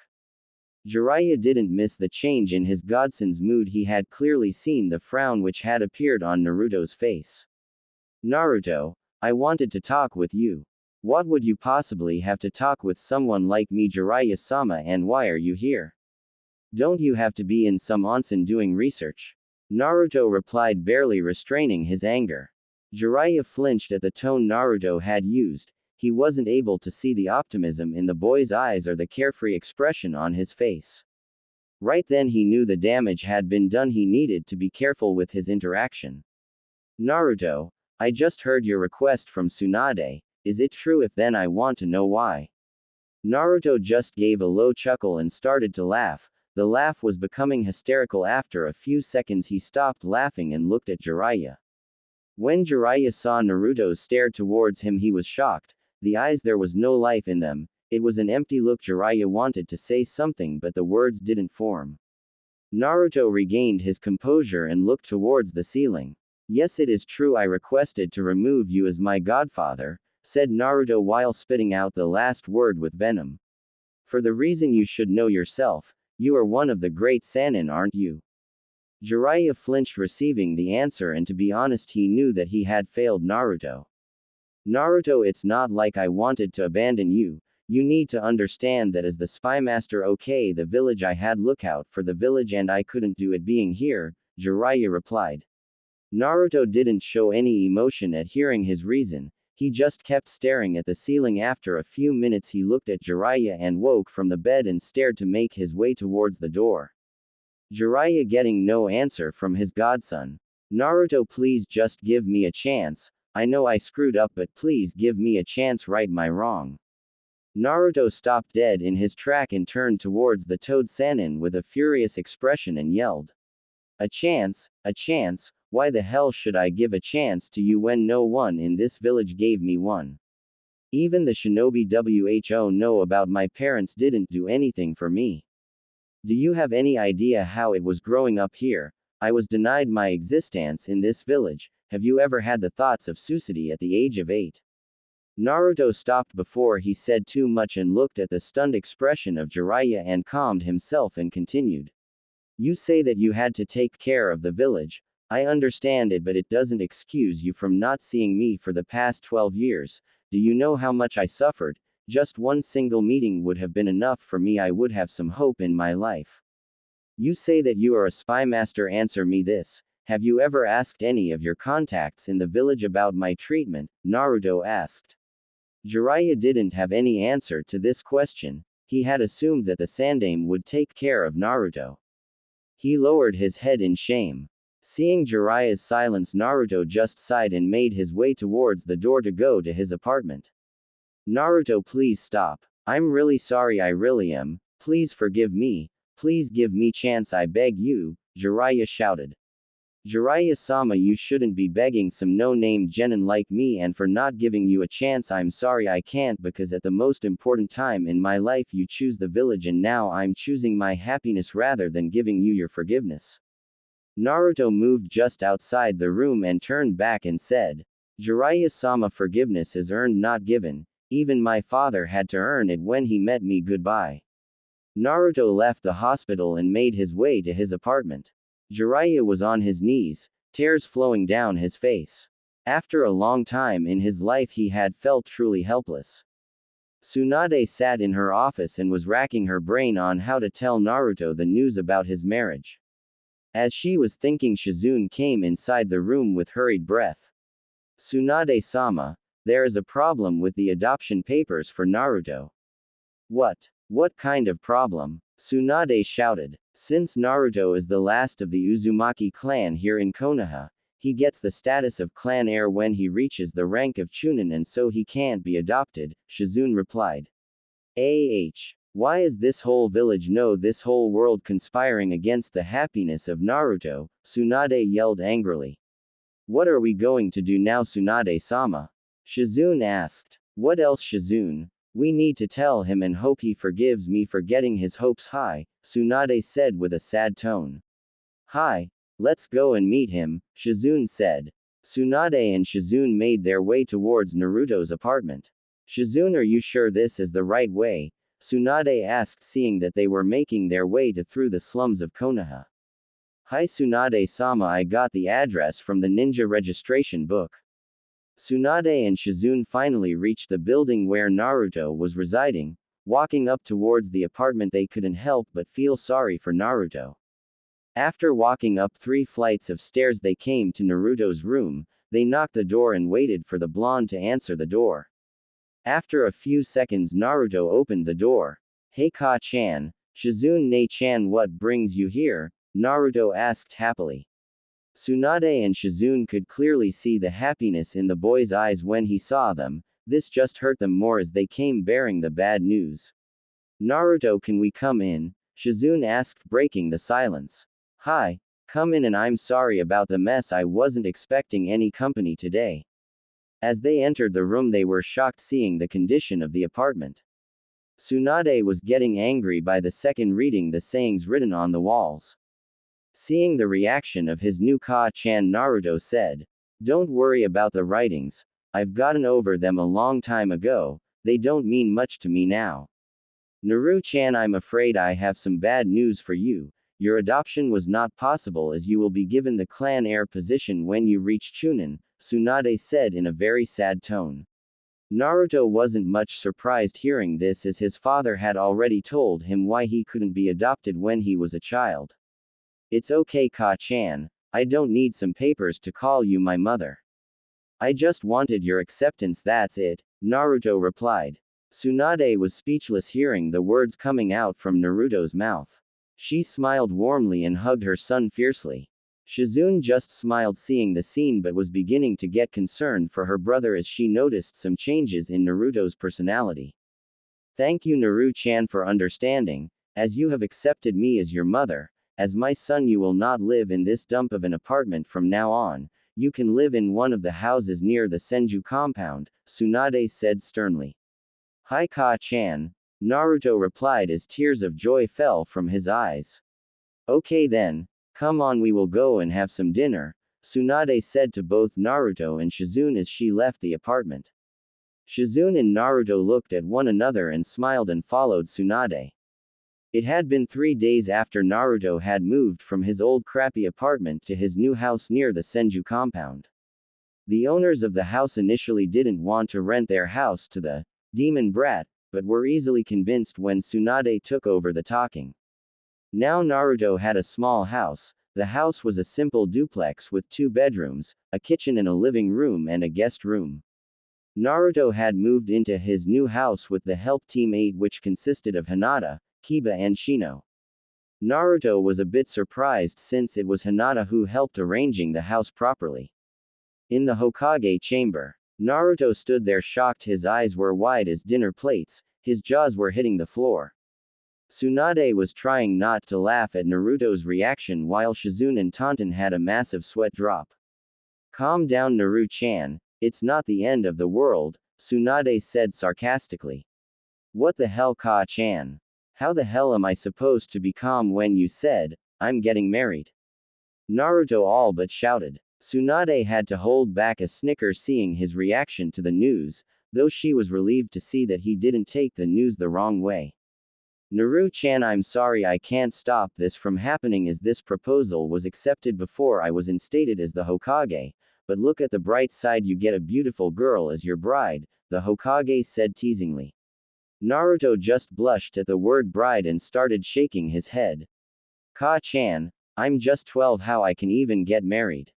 Jiraiya didn't miss the change in his godson's mood. He had clearly seen the frown which had appeared on Naruto's face. Naruto, I wanted to talk with you. What would you possibly have to talk with someone like me, Jiraiya-sama, and why are you here? Don't you have to be in some onsen doing research? Naruto replied, barely restraining his anger. Jiraiya flinched at the tone Naruto had used. He wasn't able to see the optimism in the boy's eyes or the carefree expression on his face. Right then he knew the damage had been done. He needed to be careful with his interaction. Naruto, I just heard your request from Tsunade. Is it true? If then I want to know why. Naruto just gave a low chuckle and started to laugh. The laugh was becoming hysterical. After a few seconds he stopped laughing and looked at Jiraiya. When Jiraiya saw Naruto stare towards him, he was shocked. The eyes, there was no life in them. It was an empty look. Jiraiya wanted to say something, but the words didn't form. Naruto regained his composure and looked towards the ceiling. Yes, it is true, I requested to remove you as my godfather, said Naruto while spitting out the last word with venom. For the reason you should know yourself. You are one of the great Sannin, aren't you? Jiraiya flinched receiving the answer, and to be honest he knew that he had failed Naruto. Naruto, it's not like I wanted to abandon you. You need to understand that as the spymaster, okay, the village, I had lookout for the village and I couldn't do it being here, Jiraiya replied. Naruto didn't show any emotion at hearing his reason. He just kept staring at the ceiling. After a few minutes he looked at Jiraiya and woke from the bed and stared to make his way towards the door. Jiraiya getting no answer from his godson. Naruto, please just give me a chance. I know I screwed up, but please give me a chance, right my wrong. Naruto stopped dead in his track and turned towards the Toad Sannin with a furious expression and yelled. A chance? A chance? Why the hell should I give a chance to you when no one in this village gave me one? Even the shinobi who know about my parents didn't do anything for me. Do you have any idea how it was growing up here? I was denied my existence in this village. Have you ever had the thoughts of suicide at the age of 8? Naruto stopped before he said too much and looked at the stunned expression of Jiraiya and calmed himself and continued. You say that you had to take care of the village. I understand it, but it doesn't excuse you from not seeing me for the past 12 years. Do you know how much I suffered? Just one single meeting would have been enough for me. I would have some hope in my life. You say that you are a spymaster. Answer me this. Have you ever asked any of your contacts in the village about my treatment? Naruto asked. Jiraiya didn't have any answer to this question. He had assumed that the Sandaime would take care of Naruto. He lowered his head in shame. Seeing Jiraiya's silence, Naruto just sighed and made his way towards the door to go to his apartment. Naruto, please stop. I'm really sorry, I really am. Please forgive me. Please give me chance, I beg you, Jiraiya shouted. Jiraiya-sama, you shouldn't be begging some no-named genin like me, and for not giving you a chance I'm sorry I can't, because at the most important time in my life you choose the village and now I'm choosing my happiness rather than giving you your forgiveness. Naruto moved just outside the room and turned back and said, Jiraiya-sama, forgiveness is earned, not given. Even my father had to earn it when he met me. Goodbye. Naruto left the hospital and made his way to his apartment. Jiraiya was on his knees, tears flowing down his face. After a long time in his life he had felt truly helpless. Tsunade sat in her office and was racking her brain on how to tell Naruto the news about his marriage. As she was thinking, Shizune came inside the room with hurried breath. Tsunade-sama, there is a problem with the adoption papers for Naruto. What kind of problem? Tsunade shouted. Since Naruto is the last of the Uzumaki clan here in Konoha, he gets the status of clan heir when he reaches the rank of Chunin and so he can't be adopted, Shizune replied. Why is this whole village no this whole world conspiring against the happiness of Naruto? Tsunade yelled angrily. What are we going to do now Tsunade-sama? Shizune asked. What else Shizune? We need to tell him and hope he forgives me for getting his hopes high, Tsunade said with a sad tone. Hi. Let's go and meet him, Shizune said. Tsunade and Shizune made their way towards Naruto's apartment. Shizune, are you sure this is the right way? Tsunade asked, seeing that they were making their way through the slums of Konoha. Hi Tsunade-sama, I got the address from the ninja registration book. Tsunade and Shizune finally reached the building where Naruto was residing. Walking up towards the apartment, they couldn't help but feel sorry for Naruto. After walking up 3 flights of stairs, they came to Naruto's room. They knocked the door and waited for the blonde to answer the door. After a few seconds, Naruto opened the door. Hey Ka-chan, Shizune-chan, what brings you here? Naruto asked happily. Tsunade and Shizune could clearly see the happiness in the boy's eyes when he saw them. This just hurt them more as they came bearing the bad news. Naruto, can we come in? Shizune asked, breaking the silence. Hi. Come in, and I'm sorry about the mess, I wasn't expecting any company today. As they entered the room, they were shocked seeing the condition of the apartment. Tsunade was getting angry by the second, reading the sayings written on the walls. Seeing the reaction of his new Ka-chan, Naruto said, Don't worry about the writings, I've gotten over them a long time ago, they don't mean much to me now. Naru-chan, I'm afraid I have some bad news for you. Your adoption was not possible as you will be given the clan heir position when you reach Chunin, Tsunade said in a very sad tone. Naruto wasn't much surprised hearing this, as his father had already told him why he couldn't be adopted when he was a child. It's okay Ka-chan, I don't need some papers to call you my mother. I just wanted your acceptance, that's it, Naruto replied. Tsunade was speechless hearing the words coming out from Naruto's mouth. She smiled warmly and hugged her son fiercely. Shizune just smiled seeing the scene but was beginning to get concerned for her brother as she noticed some changes in Naruto's personality. Thank you Naru-chan for understanding, as you have accepted me as your mother. As my son, you will not live in this dump of an apartment from now on, you can live in one of the houses near the Senju compound, Tsunade said sternly. Hi Ka-chan, Naruto replied as tears of joy fell from his eyes. Okay then, come on, we will go and have some dinner, Tsunade said to both Naruto and Shizune as she left the apartment. Shizune and Naruto looked at one another and smiled and followed Tsunade. It had been 3 days after Naruto had moved from his old crappy apartment to his new house near the Senju compound. The owners of the house initially didn't want to rent their house to the demon brat, but were easily convinced when Tsunade took over the talking. Now Naruto had a small house. The house was a simple duplex with 2 bedrooms, a kitchen and a living room and a guest room. Naruto had moved into his new house with the help team 8, which consisted of Hinata, Kiba and Shino. Naruto was a bit surprised since it was Hinata who helped arranging the house properly. In the Hokage chamber, Naruto stood there shocked, his eyes were wide as dinner plates, his jaws were hitting the floor. Tsunade was trying not to laugh at Naruto's reaction while Shizune and Tonton had a massive sweat drop. Calm down Naru-chan, it's not the end of the world, Tsunade said sarcastically. What the hell Ka-chan? How the hell am I supposed to be calm when you said, I'm getting married? Naruto all but shouted. Tsunade had to hold back a snicker seeing his reaction to the news, though she was relieved to see that he didn't take the news the wrong way. Naru-chan, I'm sorry I can't stop this from happening as this proposal was accepted before I was instated as the Hokage, but look at the bright side, you get a beautiful girl as your bride, the Hokage said teasingly. Naruto just blushed at the word bride and started shaking his head. Ka-chan, I'm just 12, how I can even get married?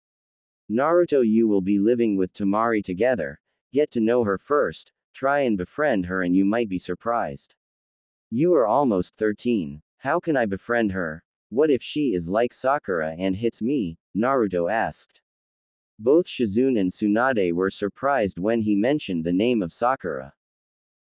Naruto, you will be living with Temari together, get to know her first, try and befriend her and you might be surprised. You are almost 13. How can I befriend her? What if she is like Sakura and hits me? Naruto asked. Both Shizune and Tsunade were surprised when he mentioned the name of Sakura.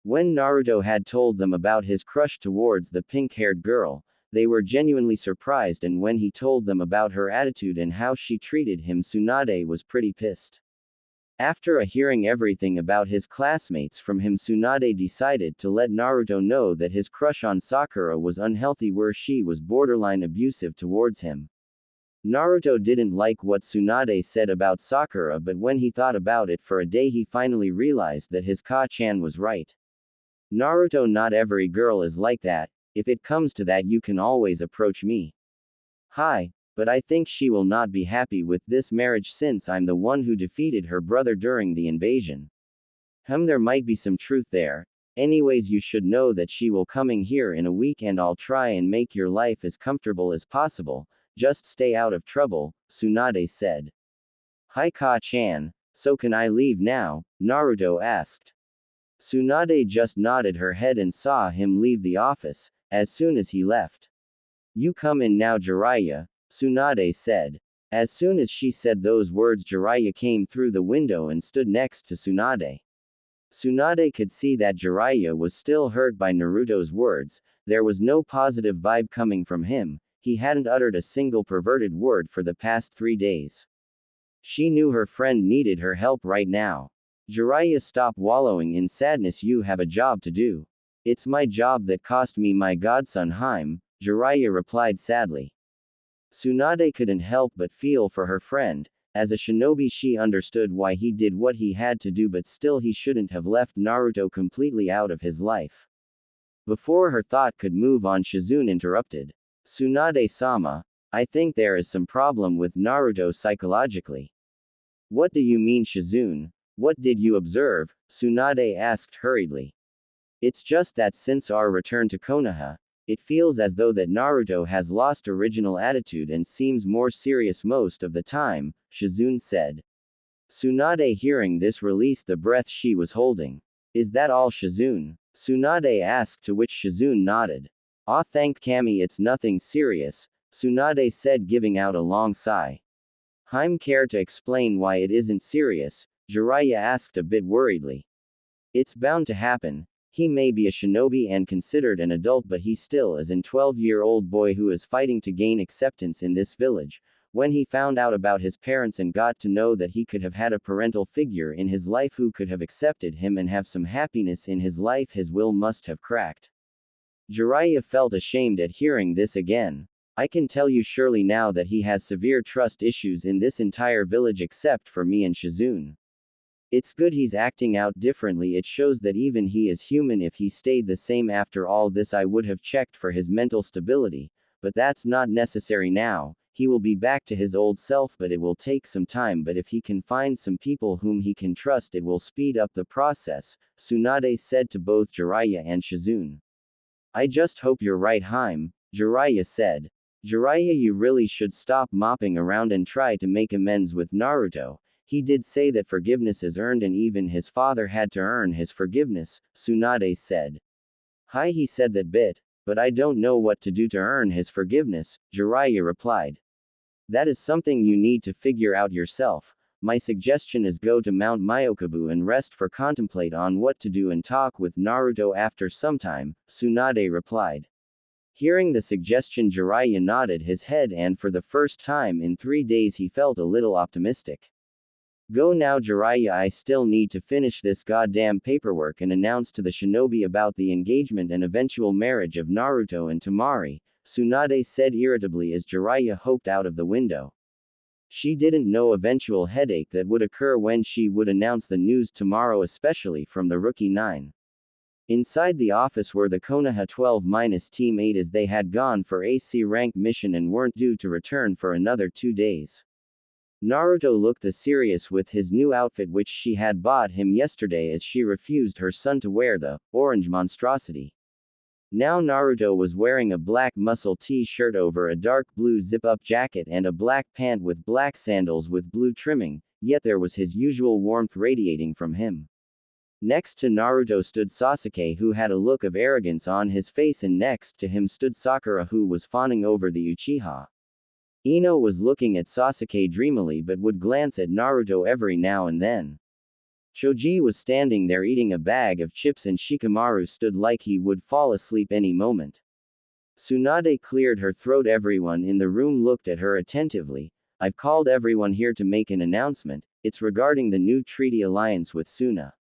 When Naruto had told them about his crush towards the pink-haired girl, they were genuinely surprised, and when he told them about her attitude and how she treated him, Tsunade was pretty pissed. After hearing everything about his classmates from him, Tsunade decided to let Naruto know that his crush on Sakura was unhealthy, where she was borderline abusive towards him. Naruto didn't like what Tsunade said about Sakura, but when he thought about it for a day, he finally realized that his Ka-chan was right. Naruto, not every girl is like that. If it comes to that, you can always approach me. Hi, but I think she will not be happy with this marriage since I'm the one who defeated her brother during the invasion. There might be some truth there. Anyways, you should know that she will coming here in a week and I'll try and make your life as comfortable as possible. Just stay out of trouble, Tsunade said. Hi Ka-chan, so can I leave now? Naruto asked. Tsunade just nodded her head and saw him leave the office. As soon as he left. You come in now, Jiraiya, Tsunade said. As soon as she said those words, Jiraiya came through the window and stood next to Tsunade. Tsunade could see that Jiraiya was still hurt by Naruto's words. There was no positive vibe coming from him. He hadn't uttered a single perverted word for the past 3 days. She knew her friend needed her help right now. Jiraiya, stop wallowing in sadness, you have a job to do. It's my job that cost me my godson Haim, Jiraiya replied sadly. Tsunade couldn't help but feel for her friend. As a shinobi, she understood why he did what he had to do, but still he shouldn't have left Naruto completely out of his life. Before her thought could move on, Shizune interrupted. Tsunade-sama, I think there is some problem with Naruto psychologically. What do you mean, Shizune? What did you observe? Tsunade asked hurriedly. It's just that since our return to Konoha, it feels as though that Naruto has lost original attitude and seems more serious most of the time, Shizune said. Tsunade, hearing this, released the breath she was holding. Is that all, Shizune? Tsunade asked, to which Shizune nodded. Ah, thank Kami, it's nothing serious, Tsunade said, giving out a long sigh. Haim, care to explain why it isn't serious? Jiraiya asked a bit worriedly. It's bound to happen. He may be a shinobi and considered an adult, but he still is a 12-year-old boy who is fighting to gain acceptance in this village. When he found out about his parents and got to know that he could have had a parental figure in his life who could have accepted him and have some happiness in his life, his will must have cracked. Jiraiya felt ashamed at hearing this again. I can tell you surely now that he has severe trust issues in this entire village except for me and Shizune. It's good he's acting out differently, it shows that even he is human. If he stayed the same after all this, I would have checked for his mental stability, but that's not necessary now. He will be back to his old self, but it will take some time. But if he can find some people whom he can trust, it will speed up the process, Tsunade said to both Jiraiya and Shizune. I just hope you're right, Haim, Jiraiya said. Jiraiya, you really should stop mopping around and try to make amends with Naruto. He did say that forgiveness is earned, and even his father had to earn his forgiveness, Tsunade said. Hi, he said that bit, but I don't know what to do to earn his forgiveness, Jiraiya replied. That is something you need to figure out yourself. My suggestion is go to Mount Myokabu and rest for contemplate on what to do and talk with Naruto after some time, Tsunade replied. Hearing the suggestion, Jiraiya nodded his head, and for the first time in 3 days he felt a little optimistic. Go now, Jiraiya, I still need to finish this goddamn paperwork and announce to the shinobi about the engagement and eventual marriage of Naruto and Temari, Tsunade said irritably as Jiraiya hopped out of the window. She didn't know eventual headache that would occur when she would announce the news tomorrow, especially from the Rookie 9. Inside the office were the Konoha 12-Team 8, as they had gone for a C-rank mission and weren't due to return for another 2 days. Naruto looked serious with his new outfit which she had bought him yesterday, as she refused her son to wear the orange monstrosity. Now Naruto was wearing a black muscle t-shirt over a dark blue zip-up jacket and a black pant with black sandals with blue trimming, yet there was his usual warmth radiating from him. Next to Naruto stood Sasuke, who had a look of arrogance on his face, and next to him stood Sakura, who was fawning over the Uchiha. Ino was looking at Sasuke dreamily but would glance at Naruto every now and then. Choji was standing there eating a bag of chips, and Shikamaru stood like he would fall asleep any moment. Tsunade cleared her throat. Everyone in the room looked at her attentively. I've called everyone here to make an announcement. It's regarding the new treaty alliance with Suna.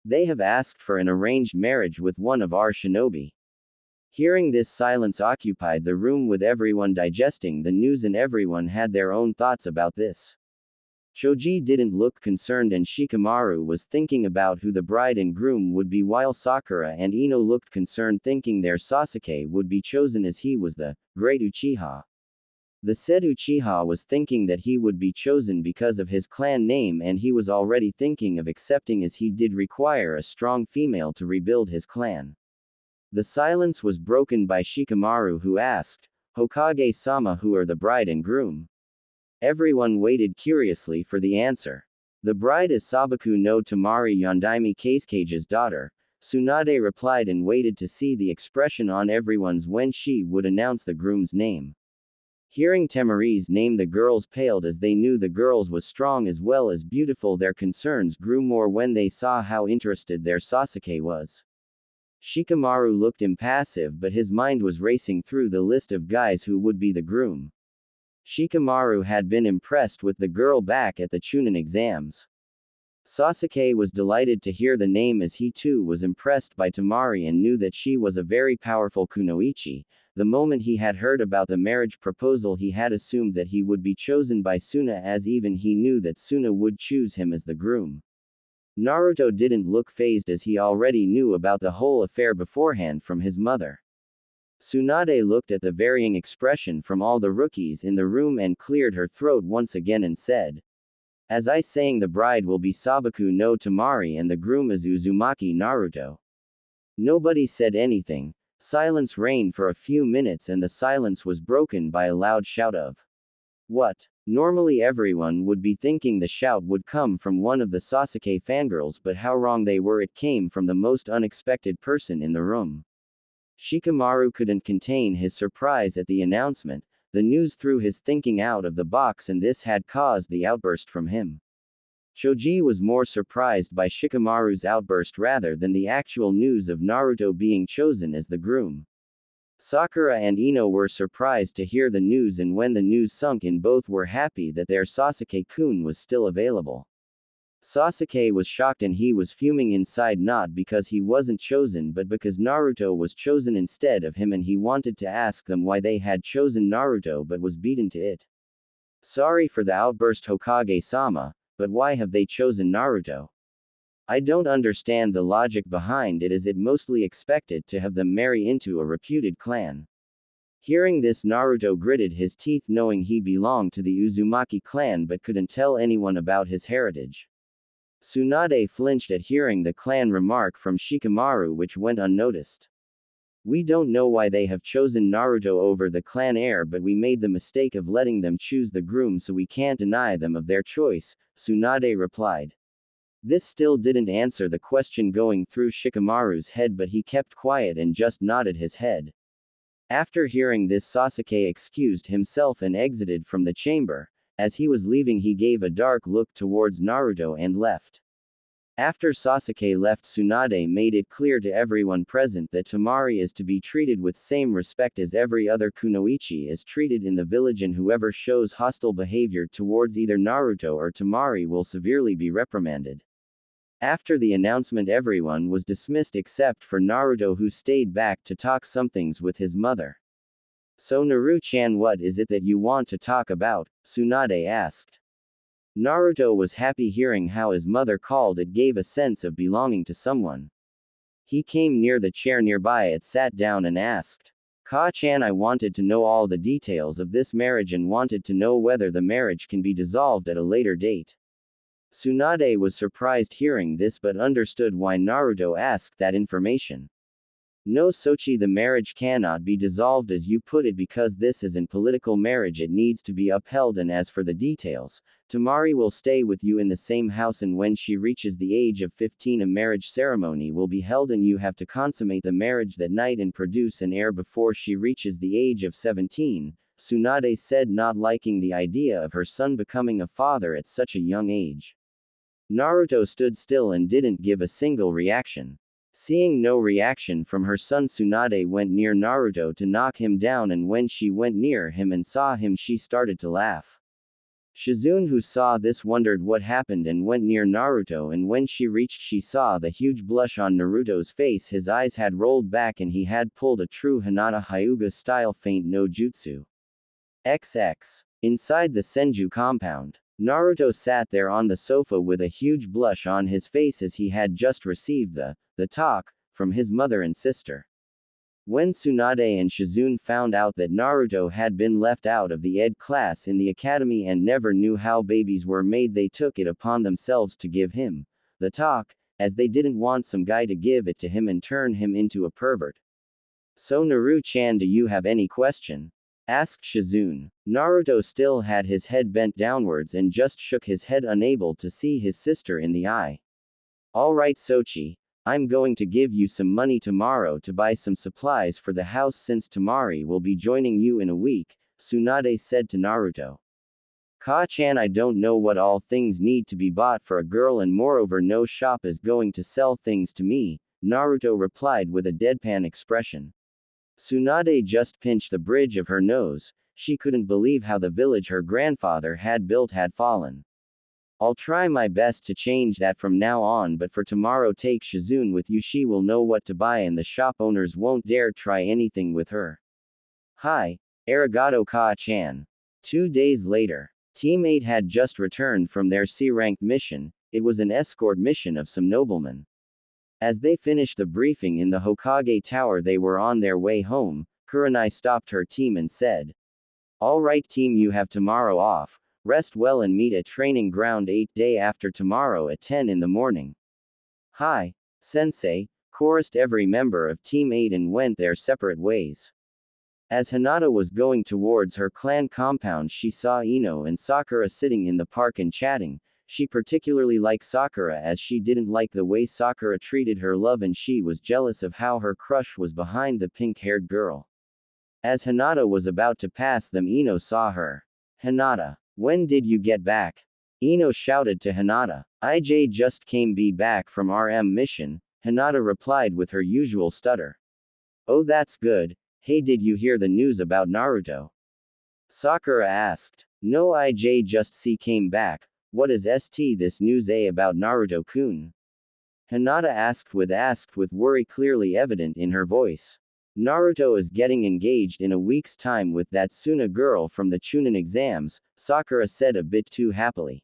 They have asked for an arranged marriage with one of our shinobi. Hearing this, silence occupied the room with everyone digesting the news, and everyone had their own thoughts about this. Choji didn't look concerned, and Shikamaru was thinking about who the bride and groom would be, while Sakura and Ino looked concerned, thinking their Sasuke would be chosen as he was the great Uchiha. The said Uchiha was thinking that he would be chosen because of his clan name, and he was already thinking of accepting, as he did require a strong female to rebuild his clan. The silence was broken by Shikamaru, who asked, Hokage-sama, who are the bride and groom? Everyone waited curiously for the answer. The bride is Sabaku no Temari, Yondaime Kasuke's daughter, Tsunade replied, and waited to see the expression on everyone's when she would announce the groom's name. Hearing Temari's name, the girls paled, as they knew the girls was strong as well as beautiful. Their concerns grew more when they saw how interested their Sasuke was. Shikamaru looked impassive, but his mind was racing through the list of guys who would be the groom. Shikamaru had been impressed with the girl back at the Chunin exams. Sasuke was delighted to hear the name, as he too was impressed by Temari and knew that she was a very powerful kunoichi. The moment he had heard about the marriage proposal, he had assumed that he would be chosen by Suna, as even he knew that Suna would choose him as the groom. Naruto didn't look fazed, as he already knew about the whole affair beforehand from his mother. Tsunade looked at the varying expression from all the rookies in the room and cleared her throat once again and said, as I saying, the bride will be Sabaku no Temari and the groom is Uzumaki Naruto. Nobody said anything. Silence reigned for a few minutes, and the silence was broken by a loud shout of, what? Normally everyone would be thinking the shout would come from one of the Sasuke fangirls, but how wrong they were. It came from the most unexpected person in the room. Shikamaru couldn't contain his surprise at the announcement. The news threw his thinking out of the box, and this had caused the outburst from him. Choji was more surprised by Shikamaru's outburst rather than the actual news of Naruto being chosen as the groom. Sakura and Ino were surprised to hear the news, and when the news sunk in, both were happy that their Sasuke-kun was still available. Sasuke was shocked, and he was fuming inside, not because he wasn't chosen but because Naruto was chosen instead of him, and he wanted to ask them why they had chosen Naruto but was beaten to it. Sorry for the outburst, Hokage-sama, but why have they chosen Naruto? I don't understand the logic behind it. Is it mostly expected to have them marry into a reputed clan? Hearing this, Naruto gritted his teeth, knowing he belonged to the Uzumaki clan but couldn't tell anyone about his heritage. Tsunade flinched at hearing the clan remark from Shikamaru, which went unnoticed. We don't know why they have chosen Naruto over the clan heir, but we made the mistake of letting them choose the groom, so we can't deny them of their choice, Tsunade replied. This still didn't answer the question going through Shikamaru's head, but he kept quiet and just nodded his head. After hearing this, Sasuke excused himself and exited from the chamber. As he was leaving, he gave a dark look towards Naruto and left. After Sasuke left, Tsunade made it clear to everyone present that Temari is to be treated with same respect as every other kunoichi is treated in the village, and whoever shows hostile behavior towards either Naruto or Temari will severely be reprimanded. After the announcement, everyone was dismissed except for Naruto, who stayed back to talk some things with his mother. So Naru-chan, what is it that you want to talk about? Tsunade asked. Naruto was happy hearing how his mother called. It gave a sense of belonging to someone. He came near the chair nearby it, sat down and asked, Ka-chan, I wanted to know all the details of this marriage and wanted to know whether the marriage can be dissolved at a later date. Tsunade was surprised hearing this but understood why Naruto asked that information. No Sochi, the marriage cannot be dissolved as you put it because this isn't political marriage, it needs to be upheld, and as for the details, Temari will stay with you in the same house, and when she reaches the age of 15 a marriage ceremony will be held and you have to consummate the marriage that night and produce an heir before she reaches the age of 17, Tsunade said, not liking the idea of her son becoming a father at such a young age. Naruto stood still and didn't give a single reaction. Seeing no reaction from her son, Tsunade went near Naruto to knock him down, and when she went near him and saw him she started to laugh. Shizune, who saw this, wondered what happened and went near Naruto, and when she reached she saw the huge blush on Naruto's face. His eyes had rolled back and he had pulled a true Hinata Hyuga style feint no jutsu. XX. Inside the Senju compound, Naruto sat there on the sofa with a huge blush on his face as he had just received the talk from his mother and sister. When Tsunade and Shizune found out that Naruto had been left out of the ed class in the academy and never knew how babies were made, they took it upon themselves to give him the talk, as they didn't want some guy to give it to him and turn him into a pervert. So Naru-chan, do you have any question? Asked Shizune. Naruto still had his head bent downwards and just shook his head, unable to see his sister in the eye. Alright Sochi, I'm going to give you some money tomorrow to buy some supplies for the house since Temari will be joining you in a week, Tsunade said to Naruto. Ka-chan, I don't know what all things need to be bought for a girl, and moreover no shop is going to sell things to me, Naruto replied with a deadpan expression. Tsunade just pinched the bridge of her nose. She couldn't believe how the village her grandfather had built had fallen. I'll try my best to change that from now on, but for tomorrow take Shizune with you, she will know what to buy and the shop owners won't dare try anything with her. Hi, arigato Ka-chan. 2 days later, Team 8 had just returned from their C-ranked mission. It was an escort mission of some noblemen. As they finished the briefing in the Hokage Tower, they were on their way home. Kurenai stopped her team and said, "Alright team, you have tomorrow off. Rest well and meet at training ground 8 day after tomorrow at 10 in the morning." "Hi, sensei," chorused every member of Team 8 and went their separate ways. As Hinata was going towards her clan compound, she saw Ino and Sakura sitting in the park and chatting. She particularly liked Sakura as she didn't like the way Sakura treated her love, and she was jealous of how her crush was behind the pink-haired girl. As Hinata was about to pass them, Ino saw her. "Hinata, when did you get back?" Ino shouted to Hinata. "IJ just came back from RM mission," Hinata replied with her usual stutter. "Oh, that's good. Hey, did you hear the news about Naruto?" Sakura asked. "No, IJ just came back. What is this news about Naruto-kun?" Hinata asked with worry clearly evident in her voice. "Naruto is getting engaged in a week's time with that Suna girl from the Chunin exams," Sakura said a bit too happily.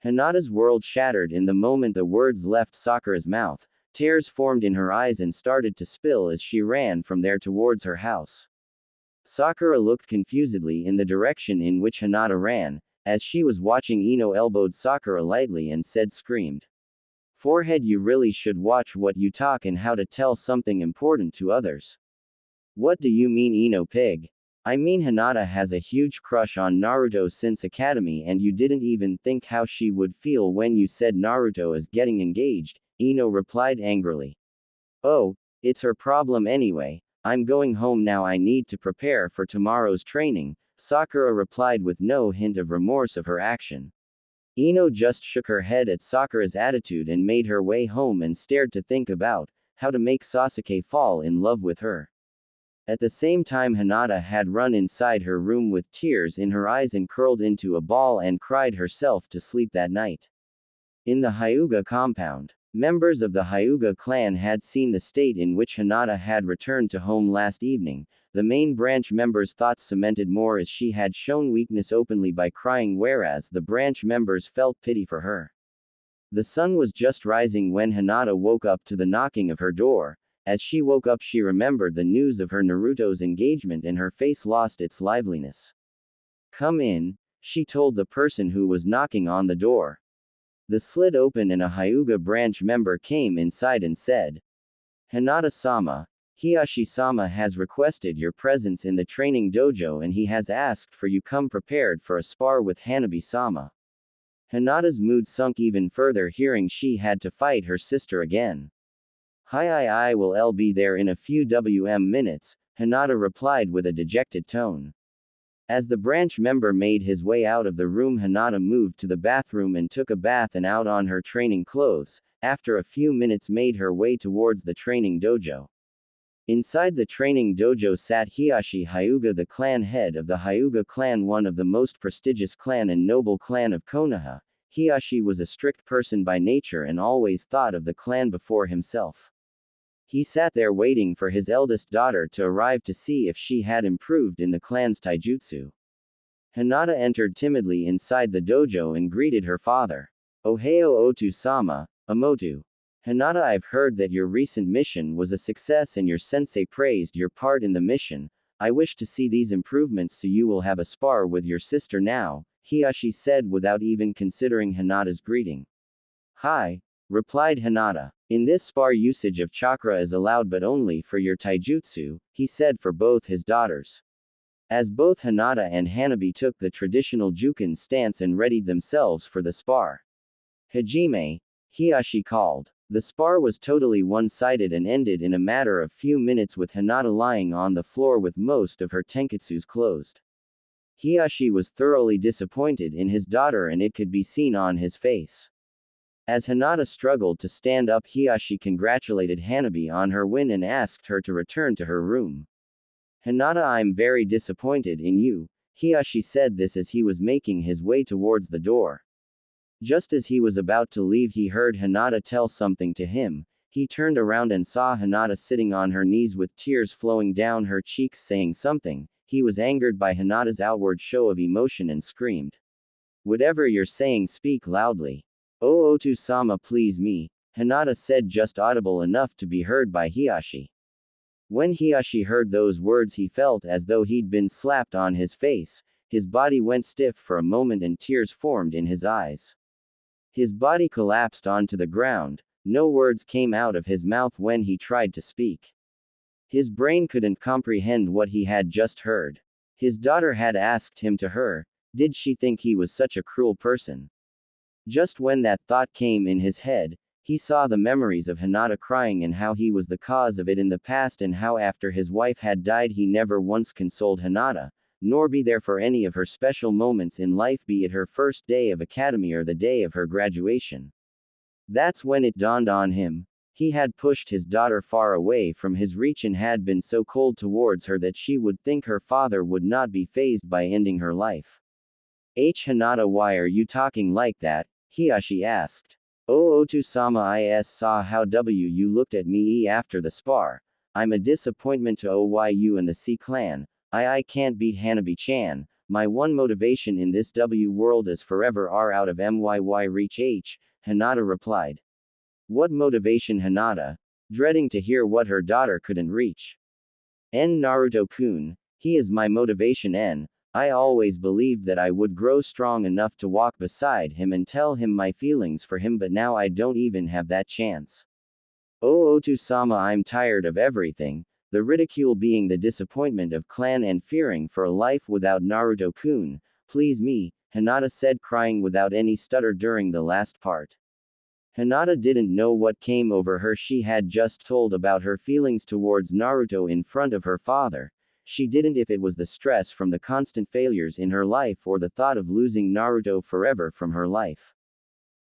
Hinata's world shattered in the moment the words left Sakura's mouth. Tears formed in her eyes and started to spill as she ran from there towards her house. Sakura looked confusedly in the direction in which Hinata ran. As she was watching, Ino elbowed Sakura lightly and screamed. "Forehead, you really should watch what you talk and how to tell something important to others." "What do you mean, Ino pig?" "I mean Hinata has a huge crush on Naruto since academy, and you didn't even think how she would feel when you said Naruto is getting engaged," Ino replied angrily. "Oh, it's her problem anyway. I'm going home now, I need to prepare for tomorrow's training," Sakura replied with no hint of remorse of her action. Ino just shook her head at Sakura's attitude and made her way home and stared to think about how to make Sasuke fall in love with her. At the same time, Hinata had run inside her room with tears in her eyes and curled into a ball and cried herself to sleep that night. In the Hyuga compound, members of the Hyuga clan had seen the state in which Hinata had returned to home last evening. The main branch members' thoughts cemented more as she had shown weakness openly by crying, whereas the branch members felt pity for her. The sun was just rising when Hinata woke up to the knocking of her door. As she woke up, she remembered the news of her Naruto's engagement and her face lost its liveliness. "Come in," she told the person who was knocking on the door. The slit opened and a Hyuga branch member came inside and said, "Hinata-sama, Hiyashi-sama has requested your presence in the training dojo and he has asked for you come prepared for a spar with Hanabi-sama. Hinata's mood sunk even further hearing she had to fight her sister again. Hi, I will L be there in a few minutes, Hinata replied with a dejected tone. As the branch member made his way out of the room, Hinata moved to the bathroom and took a bath and out on her training clothes, after a few minutes made her way towards the training dojo. Inside the training dojo sat Hiyashi Hyuga, the clan head of the Hyuga clan, one of the most prestigious clan and noble clan of Konoha. Hiyashi was a strict person by nature and always thought of the clan before himself. He sat there waiting for his eldest daughter to arrive to see if she had improved in the clan's taijutsu. Hinata entered timidly inside the dojo and greeted her father. Ohio Otu-sama, Amotu. Hinata, I've heard that your recent mission was a success and your sensei praised your part in the mission. I wish to see these improvements so you will have a spar with your sister now, Hiyashi said without even considering Hinata's greeting. Hi, replied Hinata. In this spar usage of chakra is allowed but only for your taijutsu, he said for both his daughters. As both Hinata and Hanabi took the traditional jukin stance and readied themselves for the spar. Hajime, Hiyashi called. The spar was totally one-sided and ended in a matter of few minutes with Hinata lying on the floor with most of her tenketsus closed. Hiyashi was thoroughly disappointed in his daughter and it could be seen on his face. As Hinata struggled to stand up, Hiyashi congratulated Hanabi on her win and asked her to return to her room. Hinata, I'm very disappointed in you, Hiyashi said this as he was making his way towards the door. Just as he was about to leave, he heard Hinata tell something to him. He turned around and saw Hinata sitting on her knees with tears flowing down her cheeks saying something. He was angered by Hinata's outward show of emotion and screamed. Whatever you're saying, speak loudly. Oh Otu-sama, please me, Hinata said, just audible enough to be heard by Hiyashi. When Hiyashi heard those words, he felt as though he'd been slapped on his face. His body went stiff for a moment and tears formed in his eyes. His body collapsed onto the ground. No words came out of his mouth when he tried to speak. His brain couldn't comprehend what he had just heard. His daughter had asked him to her. Did she think he was such a cruel person? Just when that thought came in his head, he saw the memories of Hinata crying and how he was the cause of it in the past, and how after his wife had died he never once consoled Hinata, nor be there for any of her special moments in life, be it her first day of academy or the day of her graduation. That's when it dawned on him. He had pushed his daughter far away from his reach and had been so cold towards her that she would think her father would not be fazed by ending her life. Hinata, why are you talking like that? Hiyashi asked. Oh Otu-sama, I saw how you looked at me after the spar. I'm a disappointment to OYU and the C clan. I can't beat Hanabi-chan. My one motivation in this world is forever R out of MYY reach H, Hinata replied. What motivation, Hinata? Dreading to hear what her daughter couldn't reach. Naruto-kun. He is my motivation. I always believed that I would grow strong enough to walk beside him and tell him my feelings for him, but now I don't even have that chance. Oh Otu-sama, I'm tired of everything, the ridicule being the disappointment of clan and fearing for a life without Naruto-kun. Please me, Hinata said, crying without any stutter during the last part. Hinata didn't know what came over her. She had just told about her feelings towards Naruto in front of her father. She didn't if it was the stress from the constant failures in her life or the thought of losing Naruto forever from her life.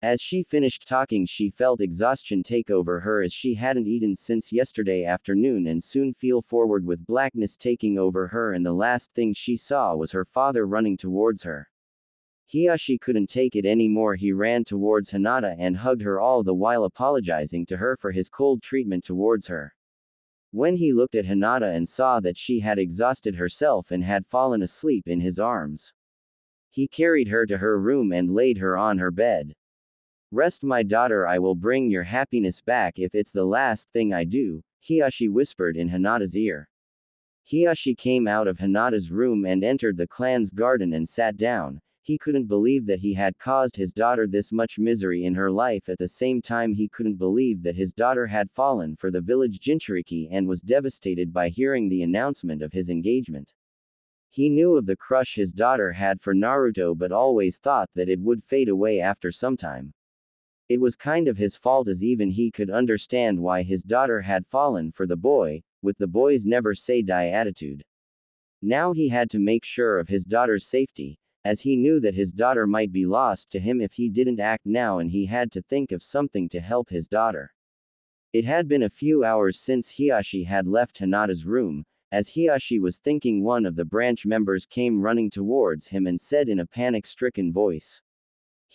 As she finished talking, she felt exhaustion take over her as she hadn't eaten since yesterday afternoon and soon feel forward with blackness taking over her, and the last thing she saw was her father running towards her. Hiyashi couldn't take it anymore. He ran towards Hinata and hugged her, all the while apologizing to her for his cold treatment towards her. When he looked at Hinata and saw that she had exhausted herself and had fallen asleep in his arms, he carried her to her room and laid her on her bed. Rest, my daughter, I will bring your happiness back if it's the last thing I do, Hiyashi whispered in Hinata's ear. Hiyashi came out of Hinata's room and entered the clan's garden and sat down. He couldn't believe that he had caused his daughter this much misery in her life. At the same time, he couldn't believe that his daughter had fallen for the village Jinchuriki and was devastated by hearing the announcement of his engagement. He knew of the crush his daughter had for Naruto but always thought that it would fade away after some time. It was kind of his fault, as even he could understand why his daughter had fallen for the boy, with the boy's never say die attitude. Now he had to make sure of his daughter's safety, as he knew that his daughter might be lost to him if he didn't act now, and he had to think of something to help his daughter. It had been a few hours since Hiyashi had left Hinata's room. As Hiyashi was thinking, one of the branch members came running towards him and said in a panic-stricken voice,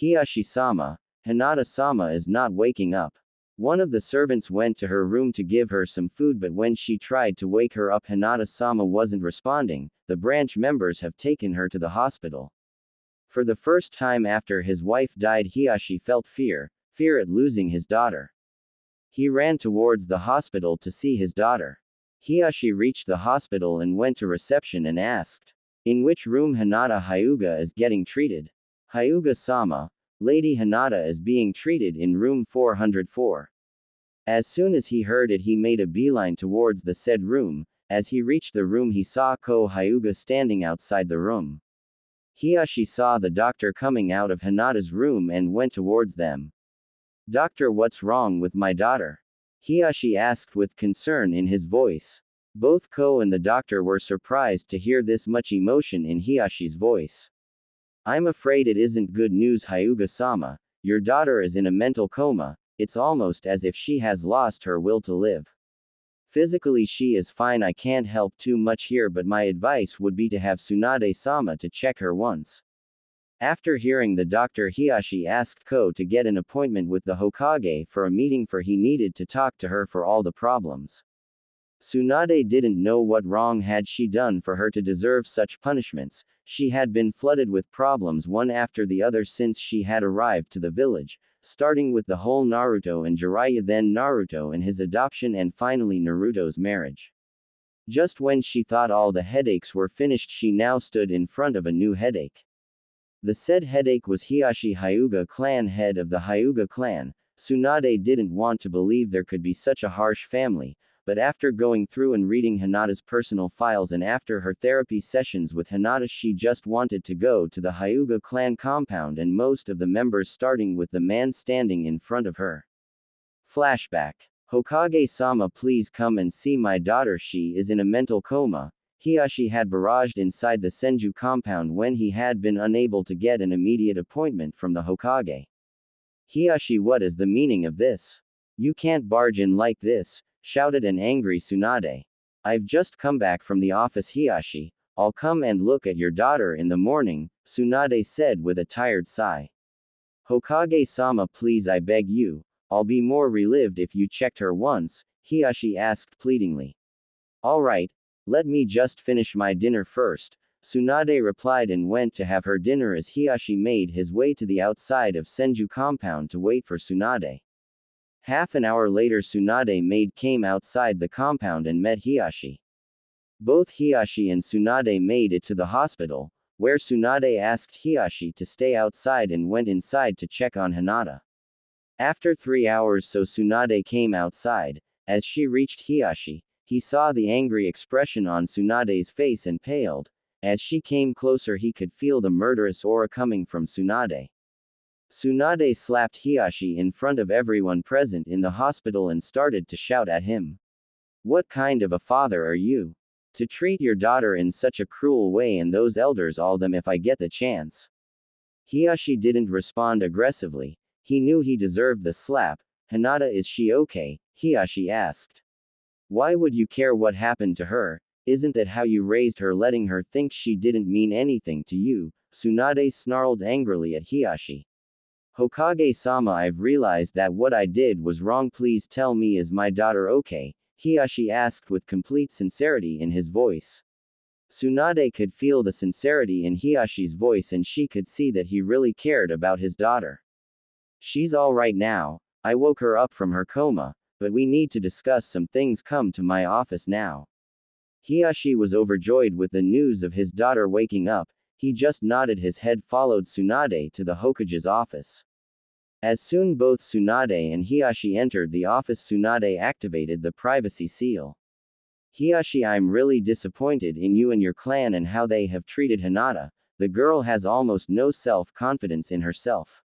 "Hiyashi-sama, Hinata-sama is not waking up." One of the servants went to her room to give her some food, but when she tried to wake her up, Hinata-sama wasn't responding. The branch members have taken her to the hospital. For the first time after his wife died, Hiyashi felt fear at losing his daughter. He ran towards the hospital to see his daughter. Hiyashi reached the hospital and went to reception and asked, "In which room Hinata Hyuga is getting treated?" "Hyuga-sama, Lady Hinata is being treated in room 404. As soon as he heard it, he made a beeline towards the said room. As he reached the room, he saw Ko Hyuga standing outside the room. Hiyashi saw the doctor coming out of Hinata's room and went towards them. "Doctor, what's wrong with my daughter?" Hiyashi asked with concern in his voice. Both Ko and the doctor were surprised to hear this much emotion in Hiyashi's voice. "I'm afraid it isn't good news, Hyuga-sama. Your daughter is in a mental coma. It's almost as if she has lost her will to live. Physically she is fine, I can't help too much here, but my advice would be to have Tsunade-sama to check her once." After hearing the doctor, Hiyashi asked Ko to get an appointment with the Hokage for a meeting, for he needed to talk to her for all the problems. Tsunade didn't know what wrong had she done for her to deserve such punishments. She had been flooded with problems one after the other since she had arrived to the village, starting with the whole Naruto and Jiraiya, then Naruto and his adoption, and finally Naruto's marriage. Just when she thought all the headaches were finished, she now stood in front of a new headache. The said headache was Hiyashi Hyuga, clan head of the Hyuga clan. Tsunade didn't want to believe there could be such a harsh family, but after going through and reading Hinata's personal files and after her therapy sessions with Hinata, she just wanted to go to the Hyuga clan compound and most of the members, starting with the man standing in front of her. Flashback. "Hokage-sama, please come and see my daughter, she is in a mental coma." Hiyashi had barraged inside the Senju compound when he had been unable to get an immediate appointment from the Hokage. "Hiyashi, what is the meaning of this? You can't barge in like this," shouted an angry Tsunade. "I've just come back from the office, Hiyashi. I'll come and look at your daughter in the morning," Tsunade said with a tired sigh. "Hokage-sama, please, I beg you. I'll be more relieved if you checked her once," Hiyashi asked pleadingly. "Alright, let me just finish my dinner first," Tsunade replied and went to have her dinner as Hiyashi made his way to the outside of Senju compound to wait for Tsunade. Half an hour later, Tsunade maid came outside the compound and met Hiyashi. Both Hiyashi and Tsunade made it to the hospital, where Tsunade asked Hiyashi to stay outside and went inside to check on Hinata. After 3 hours so Tsunade came outside. As she reached Hiyashi, he saw the angry expression on Tsunade's face and paled. As she came closer, he could feel the murderous aura coming from Tsunade. Tsunade slapped Hiyashi in front of everyone present in the hospital and started to shout at him. "What kind of a father are you? To treat your daughter in such a cruel way, and those elders all them if I get the chance." Hiyashi didn't respond aggressively. He knew he deserved the slap. "Hinata, is she okay?" Hiyashi asked. "Why would you care what happened to her? Isn't that how you raised her, letting her think she didn't mean anything to you?" Tsunade snarled angrily at Hiyashi. "Hokage-sama, I've realized that what I did was wrong. Please tell me, is my daughter okay?" Hiyashi asked with complete sincerity in his voice. Tsunade could feel the sincerity in Hiyashi's voice and she could see that he really cared about his daughter. "She's all right now. I woke her up from her coma, but we need to discuss some things. Come to my office now." Hiyashi was overjoyed with the news of his daughter waking up. He just nodded his head, followed Tsunade to the Hokage's office. As soon both Tsunade and Hiyashi entered the office, Tsunade activated the privacy seal. Hiyashi, I'm really disappointed in you and your clan and how they have treated Hinata. The girl has almost no self-confidence in herself.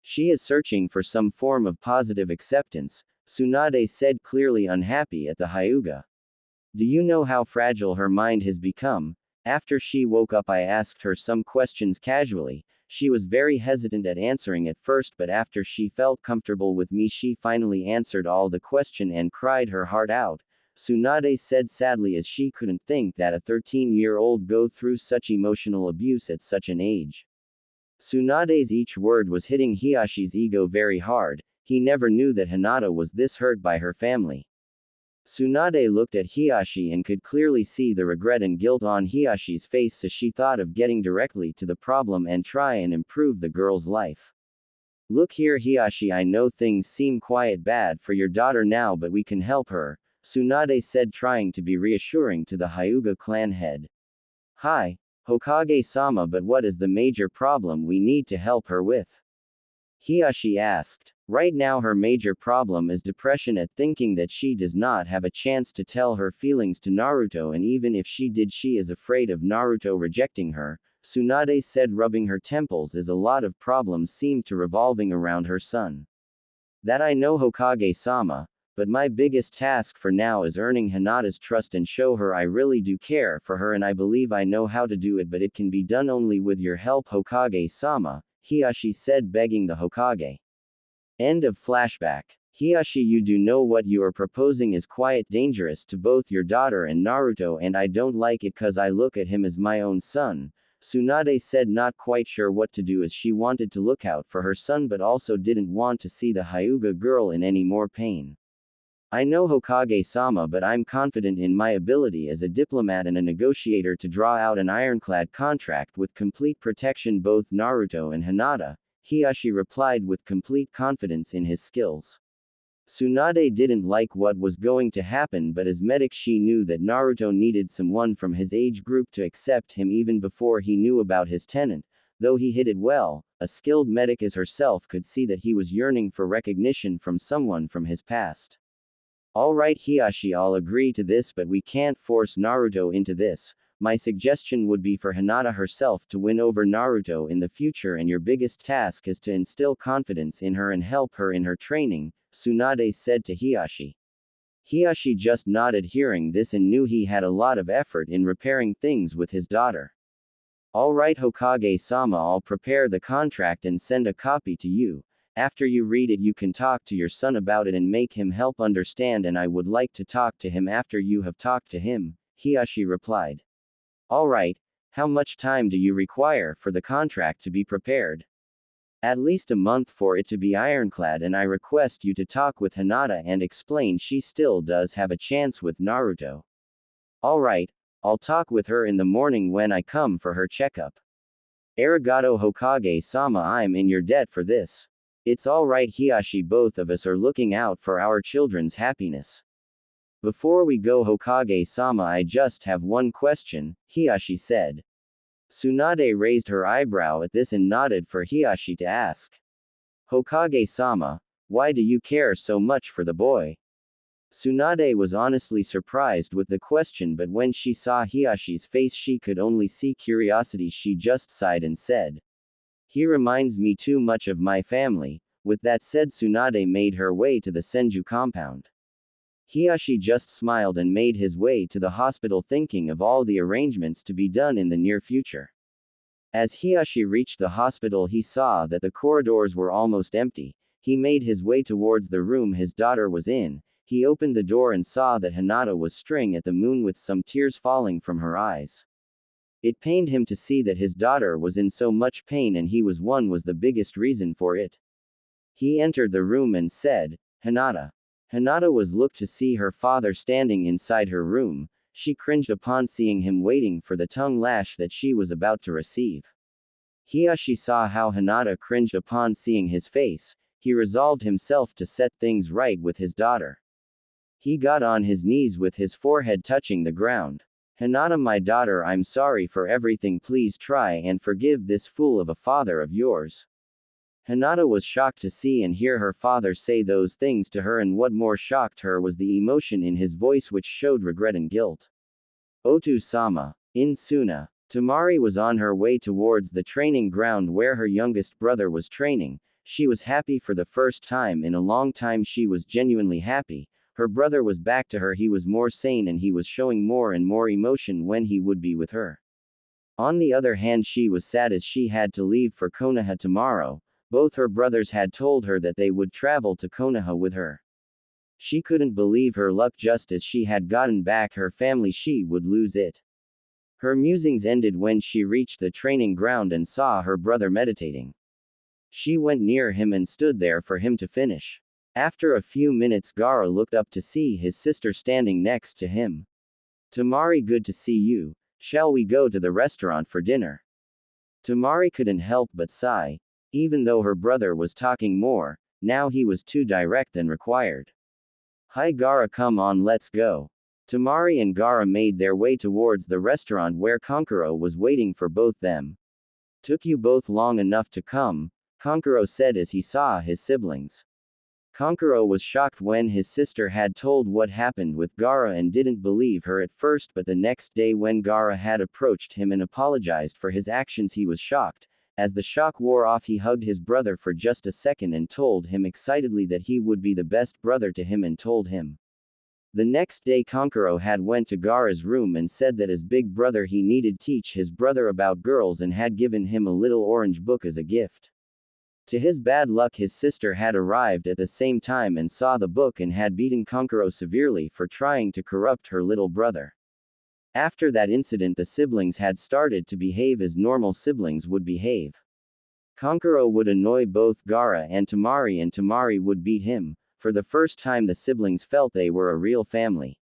She is searching for some form of positive acceptance, Tsunade said, clearly unhappy at the Hyuga. Do you know how fragile her mind has become? After she woke up, I asked her some questions casually. She was very hesitant at answering at first, but after she felt comfortable with me, she finally answered all the question and cried her heart out, Tsunade said sadly, as she couldn't think that a 13-year-old go through such emotional abuse at such an age. Tsunade's each word was hitting Hiyashi's ego very hard. He never knew that Hinata was this hurt by her family. Tsunade looked at Hiyashi and could clearly see the regret and guilt on Hiyashi's face, so she thought of getting directly to the problem and try and improve the girl's life. Look here, Hiyashi, I know things seem quite bad for your daughter now, but we can help her, Tsunade said, trying to be reassuring to the Hyuga clan head. Hi, Hokage-sama, but what is the major problem we need to help her with? Hiyashi asked. Right now her major problem is depression at thinking that she does not have a chance to tell her feelings to Naruto, and even if she did, she is afraid of Naruto rejecting her, Tsunade said, rubbing her temples, as a lot of problems seem to revolving around her son. That I know, Hokage-sama, but my biggest task for now is earning Hinata's trust and show her I really do care for her, and I believe I know how to do it, but it can be done only with your help, Hokage-sama, Hiyashi said, begging the Hokage. End of flashback. Hiyashi, you do know what you are proposing is quite dangerous to both your daughter and Naruto, and I don't like it cause I look at him as my own son, Tsunade said, not quite sure what to do, as she wanted to look out for her son but also didn't want to see the Hyuga girl in any more pain. I know, Hokage-sama, but I'm confident in my ability as a diplomat and a negotiator to draw out an ironclad contract with complete protection both Naruto and Hinata, Hiyashi replied with complete confidence in his skills. Tsunade didn't like what was going to happen, but as medic she knew that Naruto needed someone from his age group to accept him even before he knew about his tenant. Though he hid it well, a skilled medic as herself could see that he was yearning for recognition from someone from his past. Alright, Hiyashi, I'll agree to this, but we can't force Naruto into this. My suggestion would be for Hinata herself to win over Naruto in the future, and your biggest task is to instill confidence in her and help her in her training, Tsunade said to Hiyashi. Hiyashi just nodded hearing this and knew he had a lot of effort in repairing things with his daughter. Alright, Hokage-sama, I'll prepare the contract and send a copy to you. After you read it, you can talk to your son about it and make him help understand, and I would like to talk to him after you have talked to him, Hiyashi replied. Alright, how much time do you require for the contract to be prepared? At least a month for it to be ironclad, and I request you to talk with Hinata and explain she still does have a chance with Naruto. Alright, I'll talk with her in the morning when I come for her checkup. Arigato, Hokage-sama, I'm in your debt for this. It's alright, Hiyashi, both of us are looking out for our children's happiness. Before we go, Hokage-sama, I just have one question, Hiyashi said. Tsunade raised her eyebrow at this and nodded for Hiyashi to ask. Hokage-sama, why do you care so much for the boy? Tsunade was honestly surprised with the question, but when she saw Hiyashi's face she could only see curiosity. She just sighed and said, he reminds me too much of my family. With that said, Tsunade made her way to the Senju compound. Hiyashi just smiled and made his way to the hospital, thinking of all the arrangements to be done in the near future. As Hiyashi reached the hospital, he saw that the corridors were almost empty. He made his way towards the room his daughter was in. He opened the door and saw that Hinata was staring at the moon with some tears falling from her eyes. It pained him to see that his daughter was in so much pain, and he was the biggest reason for it. He entered the room and said, Hinata. Hinata was looked to see her father standing inside her room. She cringed upon seeing him, waiting for the tongue lash that she was about to receive. Hiyashi saw how Hinata cringed upon seeing his face. He resolved himself to set things right with his daughter. He got on his knees with his forehead touching the ground. Hinata, my daughter, I'm sorry for everything. Please try and forgive this fool of a father of yours. Hinata was shocked to see and hear her father say those things to her, and what more shocked her was the emotion in his voice, which showed regret and guilt. Otu-sama. In Tsuna. Temari was on her way towards the training ground where her youngest brother was training. She was happy for the first time in a long time. She was genuinely happy. Her brother was back to her. He was more sane and he was showing more and more emotion when he would be with her. On the other hand, she was sad as she had to leave for Konoha tomorrow. Both her brothers had told her that they would travel to Konoha with her. She couldn't believe her luck. Just as she had gotten back her family, she would lose it. Her musings ended when she reached the training ground and saw her brother meditating. She went near him and stood there for him to finish. After a few minutes, Gaara looked up to see his sister standing next to him. Temari, good to see you. Shall we go to the restaurant for dinner? Temari couldn't help but sigh. Even though her brother was talking more, now he was too direct than required. Hi Gaara, come on, let's go. Temari and Gaara made their way towards the restaurant where Kankuro was waiting for both them. Took you both long enough to come, Kankuro said as he saw his siblings. Kankuro was shocked when his sister had told what happened with Gaara and didn't believe her at first, but the next day when Gaara had approached him and apologized for his actions, he was shocked. As the shock wore off, he hugged his brother for just a second and told him excitedly that he would be the best brother to him and told him. The next day Kankuro had went to Gaara's room and said that as big brother he needed teach his brother about girls and had given him a little orange book as a gift. To his bad luck, his sister had arrived at the same time and saw the book and had beaten Kankuro severely for trying to corrupt her little brother. After that incident, the siblings had started to behave as normal siblings would behave. Kankuro would annoy both Gaara and Temari would beat him. For the first time the siblings felt they were a real family.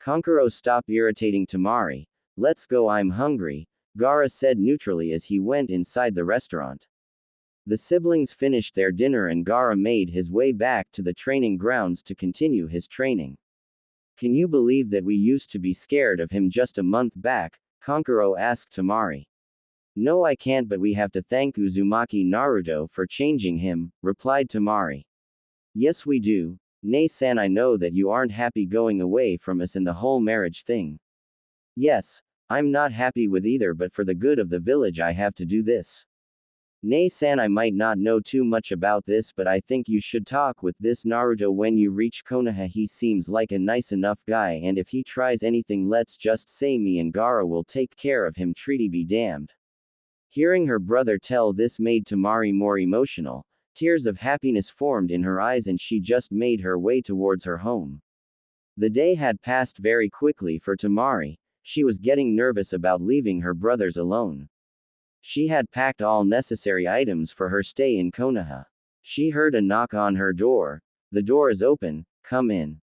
Kankuro, stop irritating Temari. Let's go, I'm hungry, Gaara said neutrally as he went inside the restaurant. The siblings finished their dinner and Gaara made his way back to the training grounds to continue his training. Can you believe that we used to be scared of him just a month back? Kankuro asked Temari. No, I can't, but we have to thank Uzumaki Naruto for changing him, replied Temari. Yes we do. Nei-san, I know that you aren't happy going away from us and the whole marriage thing. Yes, I'm not happy with either, but for the good of the village I have to do this. Nei-san, I might not know too much about this, but I think you should talk with this Naruto when you reach Konoha. He seems like a nice enough guy, and if he tries anything, let's just say me and Gaara will take care of him. Treaty be damned. Hearing her brother tell this made Temari more emotional. Tears of happiness formed in her eyes and she just made her way towards her home. The day had passed very quickly for Temari. She was getting nervous about leaving her brothers alone. She had packed all necessary items for her stay in Konoha. She heard a knock on her door. The door is open, come in.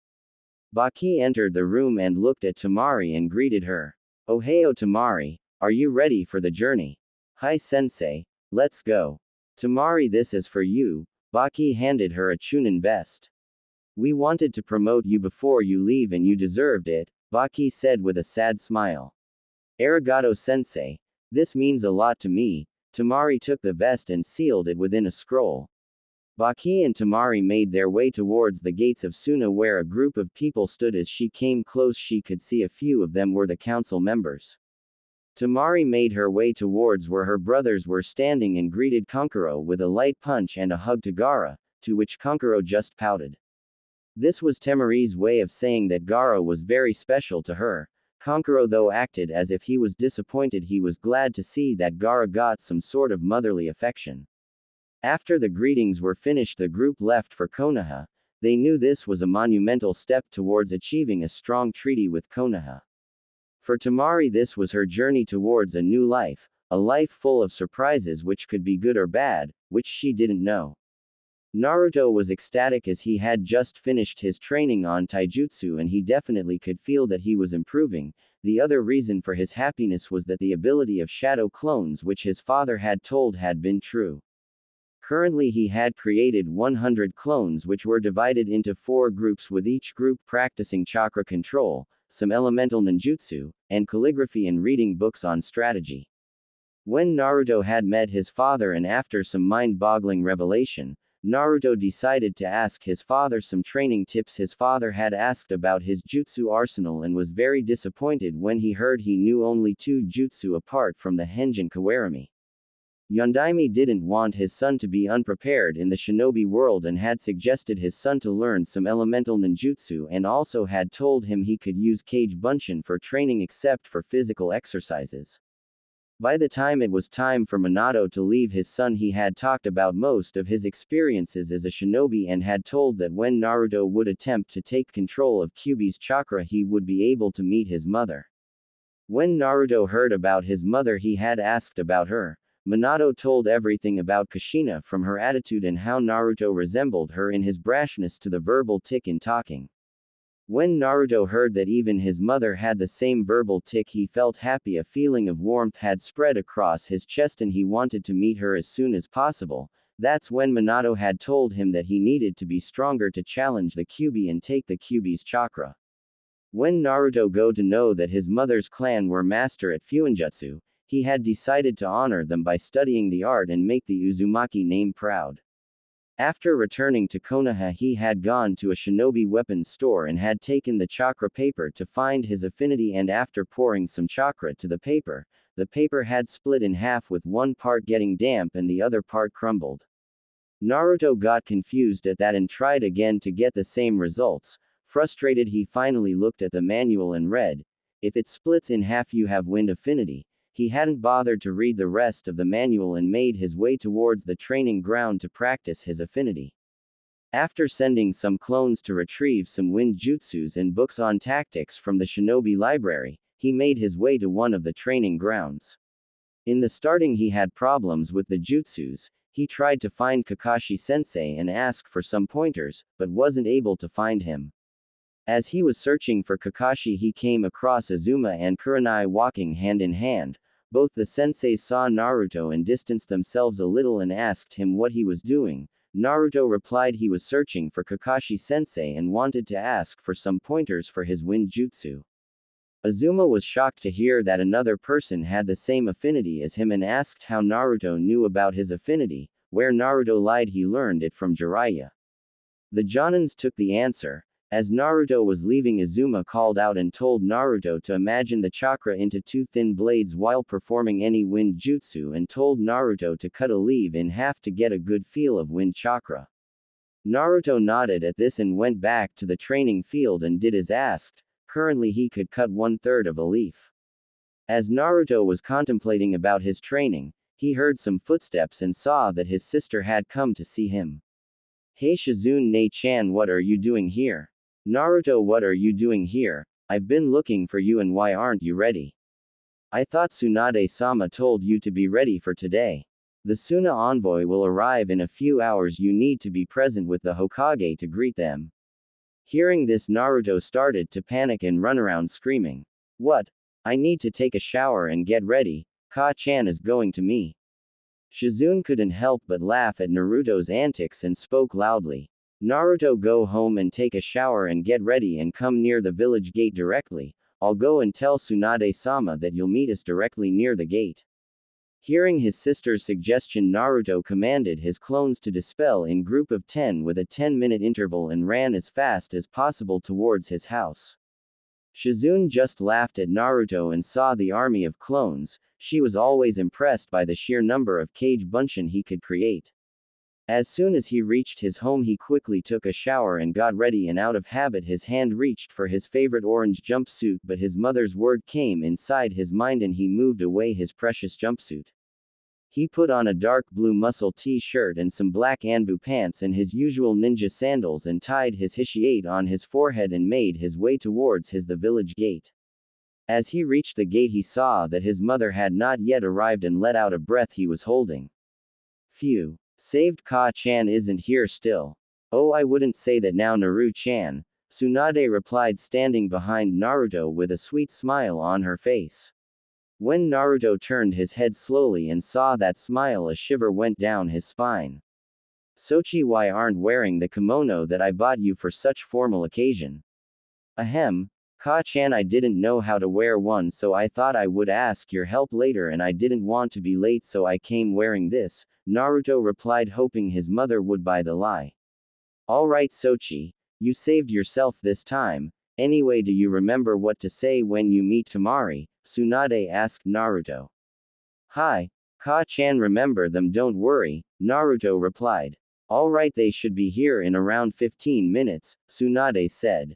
Baki entered the room and looked at Temari and greeted her. Ohio Temari, are you ready for the journey? Hi sensei, let's go. Temari, this is for you. Baki handed her a Chunin vest. We wanted to promote you before you leave and you deserved it, Baki said with a sad smile. Arigato sensei. This means a lot to me. Temari took the vest and sealed it within a scroll. Baki and Temari made their way towards the gates of Tsuna where a group of people stood. As she came close she could see a few of them were the council members. Temari made her way towards where her brothers were standing and greeted Kankuro with a light punch and a hug to Gaara, to which Kankuro just pouted. This was Temari's way of saying that Gaara was very special to her. Kankuro though acted as if he was disappointed. He was glad to see that Gaara got some sort of motherly affection. After the greetings were finished, the group left for Konoha. They knew this was a monumental step towards achieving a strong treaty with Konoha. For Temari, this was her journey towards a new life, a life full of surprises which could be good or bad, which she didn't know. Naruto was ecstatic as he had just finished his training on taijutsu and he definitely could feel that he was improving. The other reason for his happiness was that the ability of shadow clones which his father had told had been true. Currently he had created 100 clones which were divided into 4 groups with each group practicing chakra control. some elemental ninjutsu, and calligraphy and reading books on strategy. When Naruto had met his father and after some mind-boggling revelation, Naruto decided to ask his father some training tips. His father had asked about his jutsu arsenal and was very disappointed when he heard he knew only 2 jutsu apart from the Henjin Kawarami. Yondaime didn't want his son to be unprepared in the shinobi world and had suggested his son to learn some elemental ninjutsu and also had told him he could use Kage Bunshin for training except for physical exercises. By the time it was time for Minato to leave his son, he had talked about most of his experiences as a shinobi and had told that when Naruto would attempt to take control of Kyuubi's chakra he would be able to meet his mother. When Naruto heard about his mother he had asked about her. Minato told everything about Kushina, from her attitude and how Naruto resembled her in his brashness to the verbal tick in talking. When Naruto heard that even his mother had the same verbal tick he felt happy. A feeling of warmth had spread across his chest and he wanted to meet her as soon as possible. That's when Minato had told him that he needed to be stronger to challenge the Kyuubi and take the Kyuubi's chakra. When Naruto got to know that his mother's clan were master at Fuinjutsu, he had decided to honor them by studying the art and make the Uzumaki name proud. After returning to Konoha he had gone to a shinobi weapons store and had taken the chakra paper to find his affinity, and after pouring some chakra to the paper had split in half, with one part getting damp and the other part crumbled. Naruto got confused at that and tried again to get the same results. Frustrated he finally looked at the manual and read, "If it splits in half you have wind affinity." He hadn't bothered to read the rest of the manual and made his way towards the training ground to practice his affinity. After sending some clones to retrieve some wind jutsus and books on tactics from the shinobi library, he made his way to one of the training grounds. In the starting he had problems with the jutsus. He tried to find Kakashi sensei and ask for some pointers, but wasn't able to find him. As he was searching for Kakashi he came across Azuma and Kurenai walking hand in hand. Both the senseis saw Naruto and distanced themselves a little and asked him what he was doing. Naruto replied he was searching for Kakashi sensei and wanted to ask for some pointers for his wind jutsu. Azuma was shocked to hear that another person had the same affinity as him and asked how Naruto knew about his affinity. Where Naruto lied he learned it from Jiraiya. The Jonins took the answer. As Naruto was leaving, Azuma called out and told Naruto to imagine the chakra into 2 thin blades while performing any wind jutsu and told Naruto to cut a leaf in half to get a good feel of wind chakra. Naruto nodded at this and went back to the training field and did as asked. Currently he could cut 1/3 of a leaf. As Naruto was contemplating about his training, he heard some footsteps and saw that his sister had come to see him. "Hey Shizune-chan, what are you doing here?" "Naruto, what are you doing here? I've been looking for you, and why aren't you ready?" "I thought Tsunade-sama told you to be ready for today. The Suna envoy will arrive in a few hours. You need to be present with the Hokage to greet them." Hearing this, Naruto started to panic and run around screaming. "What? I need to take a shower and get ready. Ka-chan is going to me." Shizune couldn't help but laugh at Naruto's antics and spoke loudly. "Naruto, go home and take a shower and get ready and come near the village gate directly. I'll go and tell Tsunade-sama that you'll meet us directly near the gate." Hearing his sister's suggestion, Naruto commanded his clones to dispel in group of 10 with a 10-minute interval and ran as fast as possible towards his house. Shizune just laughed at Naruto and saw the army of clones. She was always impressed by the sheer number of Kage Bunshin he could create. As soon as he reached his home he quickly took a shower and got ready, and out of habit his hand reached for his favorite orange jumpsuit, but his mother's word came inside his mind and he moved away his precious jumpsuit. He put on a dark blue muscle t-shirt and some black Anbu pants and his usual ninja sandals and tied his hishiate on his forehead and made his way towards the village gate. As he reached the gate he saw that his mother had not yet arrived and let out a breath he was holding. "Phew. Saved. Ka-chan isn't here still." "Oh, I wouldn't say that now, Naru-chan," Tsunade replied, standing behind Naruto with a sweet smile on her face. When Naruto turned his head slowly and saw that smile, a shiver went down his spine. "Sochi, why aren't wearing the kimono that I bought you for such formal occasion?" "Ahem. Ka-chan, I didn't know how to wear one, so I thought I would ask your help later, and I didn't want to be late, so I came wearing this, Naruto replied, hoping his mother would buy the lie. Alright Sochi, you saved yourself this time. Anyway, do you remember what to say when you meet Temari? Tsunade asked Naruto. Hi. Ka-chan, remember them, don't worry, Naruto replied. Alright, they should be here in around 15 minutes, Tsunade said.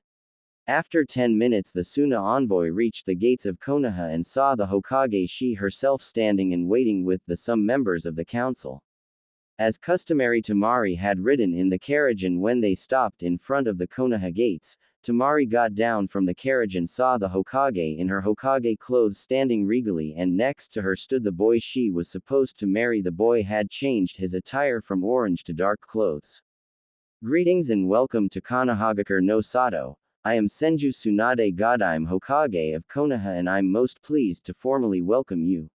After 10 minutes, the Suna envoy reached the gates of Konoha and saw the Hokage she herself standing and waiting with some members of the council. As customary, Temari had ridden in the carriage, and when they stopped in front of the Konoha gates, Temari got down from the carriage and saw the Hokage in her Hokage clothes standing regally, and next to her stood the boy she was supposed to marry. The boy had changed his attire from orange to dark clothes. Greetings and welcome to Konohagakure no Sato. I am Senju Tsunade God. I'm Hokage of Konoha, and I'm most pleased to formally welcome you.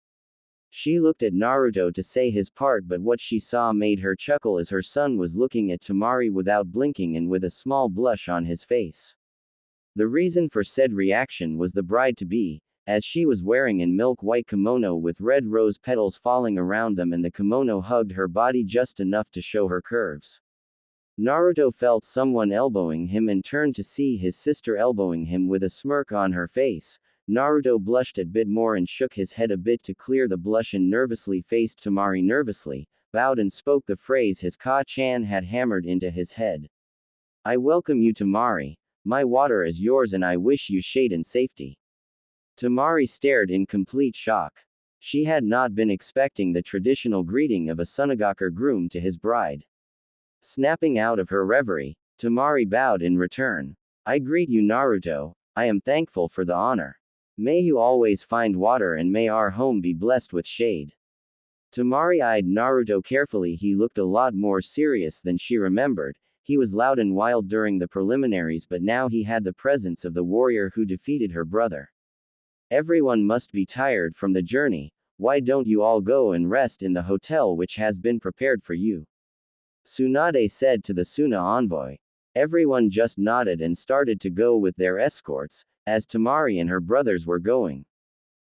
She looked at Naruto to say his part, but what she saw made her chuckle as her son was looking at Temari without blinking and with a small blush on his face. The reason for said reaction was the bride-to-be, as she was wearing an milk-white kimono with red rose petals falling around them, and the kimono hugged her body just enough to show her curves. Naruto felt someone elbowing him and turned to see his sister elbowing him with a smirk on her face. Naruto blushed a bit more and shook his head a bit to clear the blush and nervously faced Temari, nervously bowed and spoke the phrase his Ka-chan had hammered into his head. I welcome you, Temari. My water is yours and I wish you shade and safety. Temari stared in complete shock. She had not been expecting the traditional greeting of a Sunagakure groom to his bride. Snapping out of her reverie, Temari bowed in return. I greet you, Naruto. I am thankful for the honor. May you always find water and may our home be blessed with shade. Temari eyed Naruto carefully. He looked a lot more serious than she remembered. He was loud and wild during the preliminaries, but now he had the presence of the warrior who defeated her brother. Everyone must be tired from the journey. Why don't you all go and rest in the hotel which has been prepared for you? Tsunade said to the Suna envoy. Everyone just nodded and started to go with their escorts, as Temari and her brothers were going.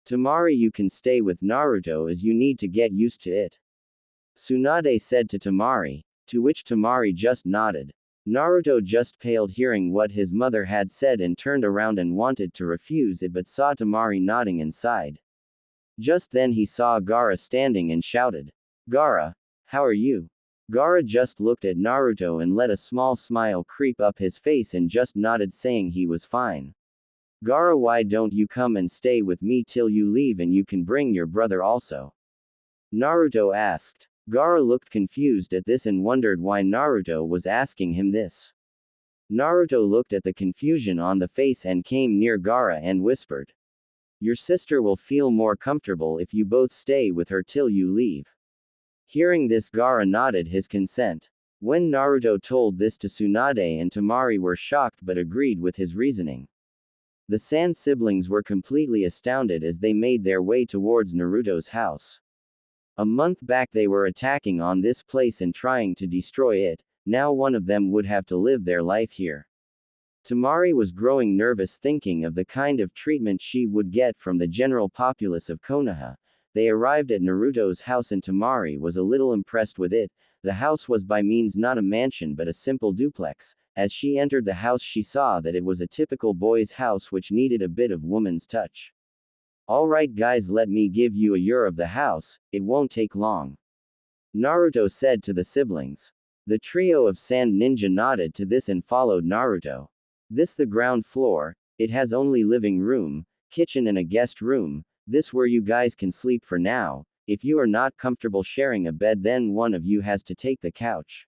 Temari, you can stay with Naruto as you need to get used to it. Tsunade said to Temari, to which Temari just nodded. Naruto just paled hearing what his mother had said and turned around and wanted to refuse it, but saw Temari nodding and sighed. Just then he saw Gaara standing and shouted, Gaara, how are you? Gaara just looked at Naruto and let a small smile creep up his face and just nodded, saying he was fine. Gaara, why don't you come and stay with me till you leave, and you can bring your brother also? Naruto asked. Gaara looked confused at this and wondered why Naruto was asking him this. Naruto looked at the confusion on the face and came near Gaara and whispered. Your sister will feel more comfortable if you both stay with her till you leave. Hearing this, Gaara nodded his consent. When Naruto told this to Tsunade and Temari were shocked but agreed with his reasoning. The Sand siblings were completely astounded as they made their way towards Naruto's house. A month back they were attacking on this place and trying to destroy it. Now one of them would have to live their life here. Temari was growing nervous thinking of the kind of treatment she would get from the general populace of Konoha. They arrived at Naruto's house and Temari was a little impressed with it. The house was by means not a mansion but a simple duplex. As she entered the house she saw that it was a typical boy's house which needed a bit of woman's touch. Alright guys, let me give you a tour of the house, it won't take long. Naruto said to the siblings. The trio of sand ninja nodded to this and followed Naruto. This the ground floor, it has only living room, kitchen and a guest room. This where you guys can sleep for now. If you are not comfortable sharing a bed, then one of you has to take the couch.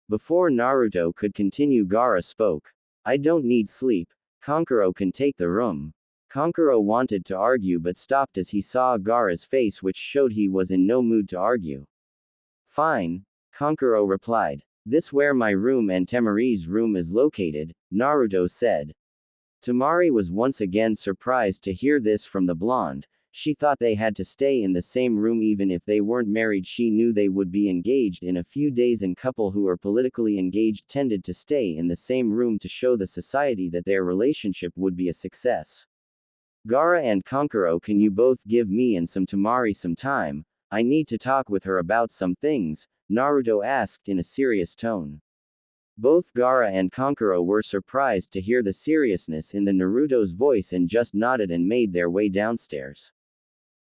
Before Naruto could continue, Gaara spoke. I don't need sleep. Kankuro can take the room. Kankuro wanted to argue but stopped as he saw Gaara's face, which showed he was in no mood to argue. Fine, Kankuro replied. This where my room and Temari's room is located, Naruto said. Temari was once again surprised to hear this from the blonde. She thought they had to stay in the same room even if they weren't married. She knew they would be engaged in a few days, and couple who are politically engaged tended to stay in the same room to show the society that their relationship would be a success. Gaara and Kankuro, can you both give me and some Temari some time? I need to talk with her about some things, Naruto asked in a serious tone. Both Gaara and Kankuro were surprised to hear the seriousness in the Naruto's voice and just nodded and made their way downstairs.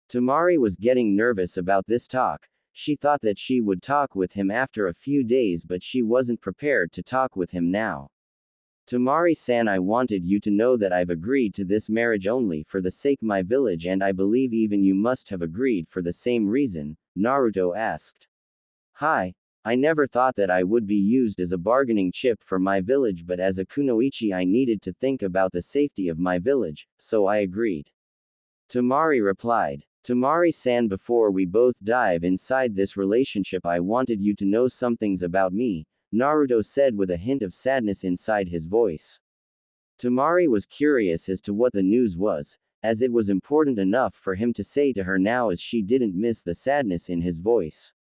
Temari was getting nervous about this talk. She thought that she would talk with him after a few days, but she wasn't prepared to talk with him now. Temari-san, I wanted you to know that I've agreed to this marriage only for the sake of my village, and I believe even you must have agreed for the same reason, Naruto asked. Hi. I never thought that I would be used as a bargaining chip for my village, but as a kunoichi I needed to think about the safety of my village, so I agreed. Temari replied. Temari-san, before we both dive inside this relationship, I wanted you to know some things about me, Naruto said with a hint of sadness inside his voice. Temari was curious as to what the news was, as it was important enough for him to say to her now, as she didn't miss the sadness in his voice.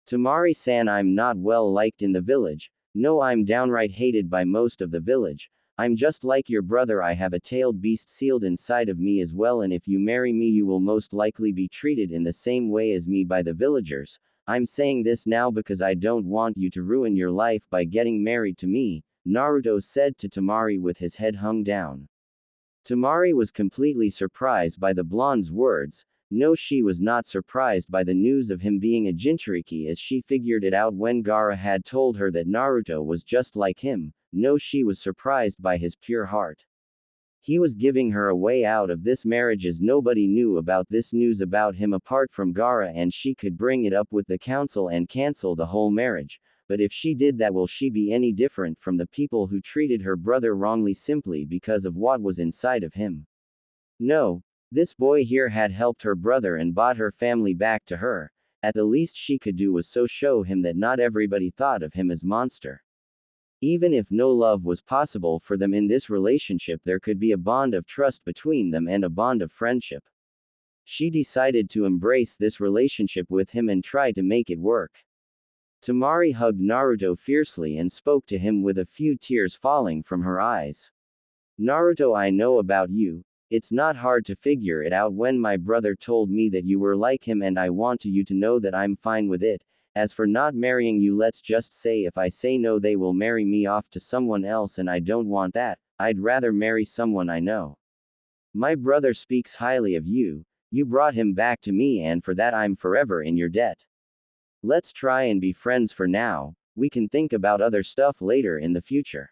Temari-san, I'm not well liked in the village. No, I'm downright hated by most of the village. I'm just like your brother. I have a tailed beast sealed inside of me as well, and if you marry me you will most likely be treated in the same way as me by the villagers. I'm saying this now because I don't want you to ruin your life by getting married to me, Naruto said to Temari with his head hung down. Temari was completely surprised by the blonde's words. No, she was not surprised by the news of him being a Jinchuriki, as she figured it out when Gaara had told her that Naruto was just like him. No, she was surprised by his pure heart. He was giving her a way out of this marriage, as nobody knew about this news about him apart from Gaara, and she could bring it up with the council and cancel the whole marriage. But if she did that, will she be any different from the people who treated her brother wrongly simply because of what was inside of him? No. This boy here had helped her brother and brought her family back to her. At the least she could do was so show him that not everybody thought of him as monster. Even if no love was possible for them in this relationship, there could be a bond of trust between them and a bond of friendship. She decided to embrace this relationship with him and try to make it work. Temari hugged Naruto fiercely and spoke to him with a few tears falling from her eyes. Naruto, I know about you. It's not hard to figure it out when my brother told me that you were like him, and I want you to know that I'm fine with it. As for not marrying you, let's just say if I say no they will marry me off to someone else, and I don't want that. I'd rather marry someone I know. My brother speaks highly of you. You brought him back to me, and for that I'm forever in your debt. Let's try and be friends for now. We can think about other stuff later in the future.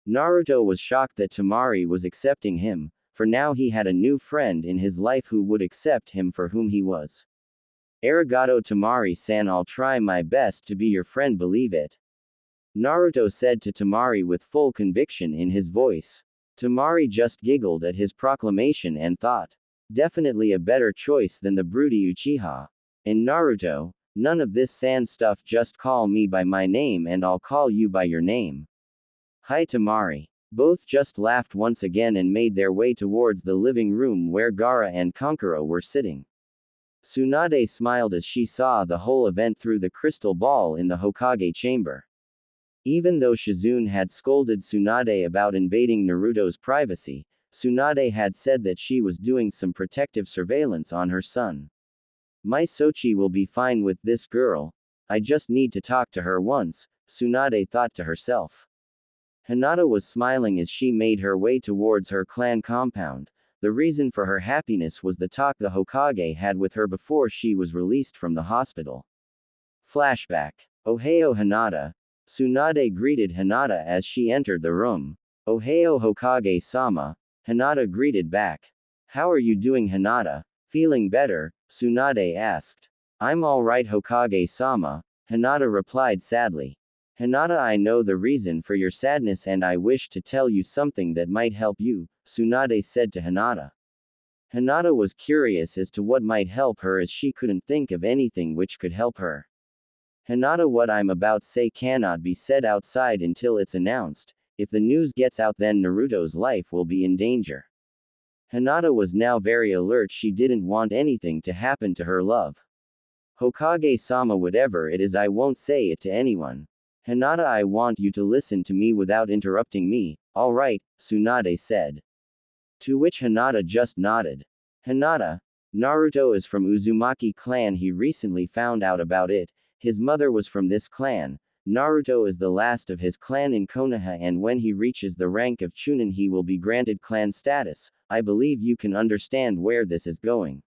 Naruto was shocked that Temari was accepting him. For now he had a new friend in his life who would accept him for whom he was. Arigato Temari-san, I'll try my best to be your friend, believe it. Naruto said to Temari with full conviction in his voice. Temari just giggled at his proclamation and thought, definitely a better choice than the broody Uchiha. And Naruto, none of this sand stuff, just call me by my name and I'll call you by your name. Hi Temari. Both just laughed once again and made their way towards the living room where Gaara and Kankuro were sitting. Tsunade smiled as she saw the whole event through the crystal ball in the Hokage chamber. Even though Shizune had scolded Tsunade about invading Naruto's privacy, Tsunade had said that she was doing some protective surveillance on her son. My Sochi will be fine with this girl. I just need to talk to her once, Tsunade thought to herself. Hinata was smiling as she made her way towards her clan compound. The reason for her happiness was the talk the Hokage had with her before she was released from the hospital. Flashback. Ohio Hinata. Tsunade greeted Hinata as she entered the room. Ohio Hokage-sama. Hinata greeted back. How are you doing, Hinata? Feeling better? Tsunade asked. I'm alright, Hokage-sama, Hinata replied sadly. Hinata, I know the reason for your sadness and I wish to tell you something that might help you, Tsunade said to Hinata. Hinata was curious as to what might help her, as she couldn't think of anything which could help her. Hinata, what I'm about to say cannot be said outside until it's announced. If the news gets out, then Naruto's life will be in danger. Hinata was now very alert. She didn't want anything to happen to her love. Hokage-sama, whatever it is, I won't say it to anyone. Hinata, I want you to listen to me without interrupting me. Alright, Tsunade said. To which Hinata just nodded. Hinata, Naruto is from Uzumaki clan. He recently found out about it. His mother was from this clan. Naruto is the last of his clan in Konoha, and when he reaches the rank of Chunin he will be granted clan status. I believe you can understand where this is going.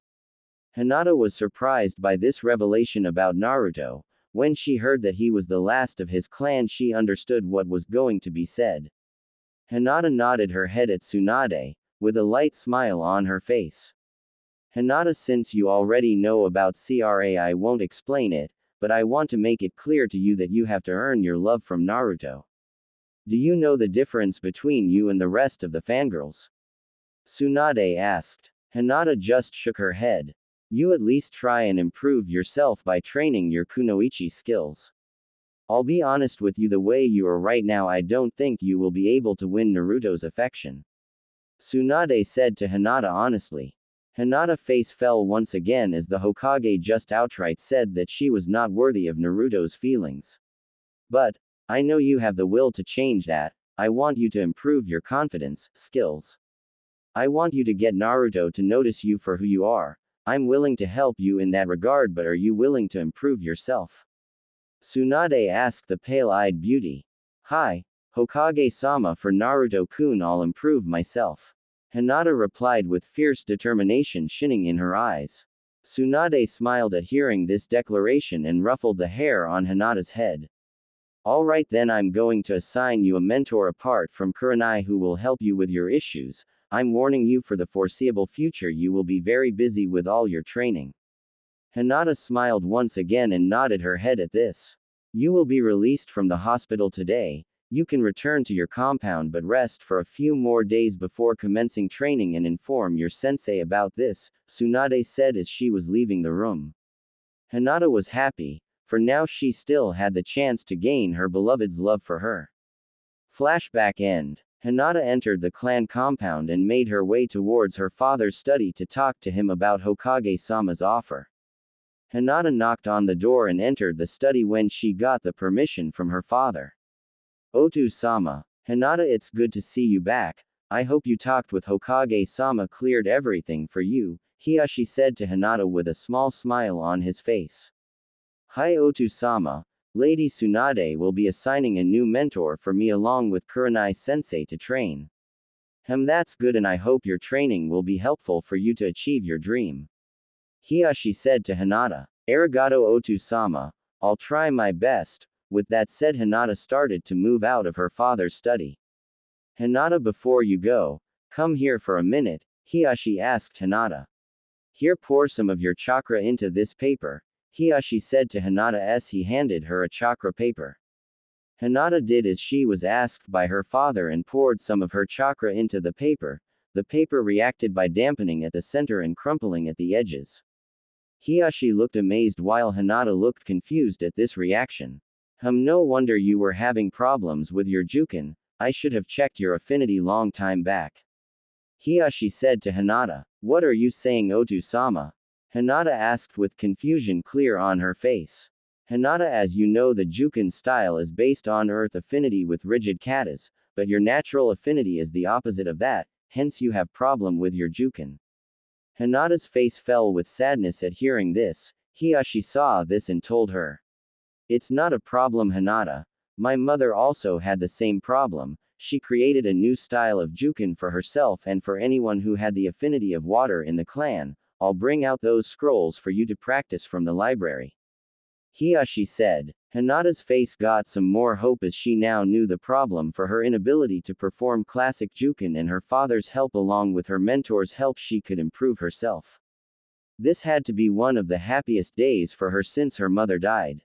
Hinata was surprised by this revelation about Naruto. When she heard that he was the last of his clan, she understood what was going to be said. Hinata nodded her head at Tsunade, with a light smile on her face. Hinata, since you already know about CRA, I won't explain it, but I want to make it clear to you that you have to earn your love from Naruto. Do you know the difference between you and the rest of the fangirls? Tsunade asked. Hinata just shook her head. You at least try and improve yourself by training your kunoichi skills. I'll be honest with you, the way you are right now, I don't think you will be able to win Naruto's affection. Tsunade said to Hinata honestly. Hinata's face fell once again as the Hokage just outright said that she was not worthy of Naruto's feelings. But, I know you have the will to change that. I want you to improve your confidence, skills. I want you to get Naruto to notice you for who you are. I'm willing to help you in that regard, but are you willing to improve yourself? Tsunade asked the pale-eyed beauty. Hi, Hokage-sama, for Naruto-kun I'll improve myself. Hinata replied with fierce determination shining in her eyes. Tsunade smiled at hearing this declaration and ruffled the hair on Hinata's head. Alright then, I'm going to assign you a mentor apart from Kurenai who will help you with your issues. I'm warning you, for the foreseeable future you will be very busy with all your training. Hinata smiled once again and nodded her head at this. You will be released from the hospital today. You can return to your compound but rest for a few more days before commencing training and inform your sensei about this, Tsunade said as she was leaving the room. Hinata was happy, for now she still had the chance to gain her beloved's love for her. Flashback end. Hinata entered the clan compound and made her way towards her father's study to talk to him about Hokage-sama's offer. Hinata knocked on the door and entered the study when she got the permission from her father. Otu-sama. Hinata, it's good to see you back. I hope you talked with Hokage-sama, cleared everything for you, Hiyashi said to Hinata with a small smile on his face. Hi Otu-sama. Lady Tsunade will be assigning a new mentor for me along with Kurenai-sensei to train. That's good, and I hope your training will be helpful for you to achieve your dream. Hiyashi said to Hinata. Arigato Otu-sama. I'll try my best. With that said, Hinata started to move out of her father's study. Hinata, before you go, come here for a minute, Hiyashi asked Hinata. Here, pour some of your chakra into this paper, Hiyashi said to Hinata as he handed her a chakra paper. Hinata did as she was asked by her father and poured some of her chakra into the paper. The paper reacted by dampening at the center and crumpling at the edges. Hiyashi looked amazed while Hinata looked confused at this reaction. No wonder you were having problems with your Jukin. I should have checked your affinity long time back. Hiyashi said to Hinata. What are you saying, Otu-sama? Hinata asked with confusion clear on her face. Hinata, as you know, the Jukin style is based on earth affinity with rigid katas, but your natural affinity is the opposite of that, hence you have problem with your Jukin. Hinata's face fell with sadness at hearing this. Hiyashi saw this and told her. It's not a problem, Hinata. My mother also had the same problem. She created a new style of Jukin for herself and for anyone who had the affinity of water in the clan. I'll bring out those scrolls for you to practice from the library. Hiyashi said. Hinata's face got some more hope as she now knew the problem for her inability to perform classic Jukin, and her father's help along with her mentor's help she could improve herself. This had to be one of the happiest days for her since her mother died.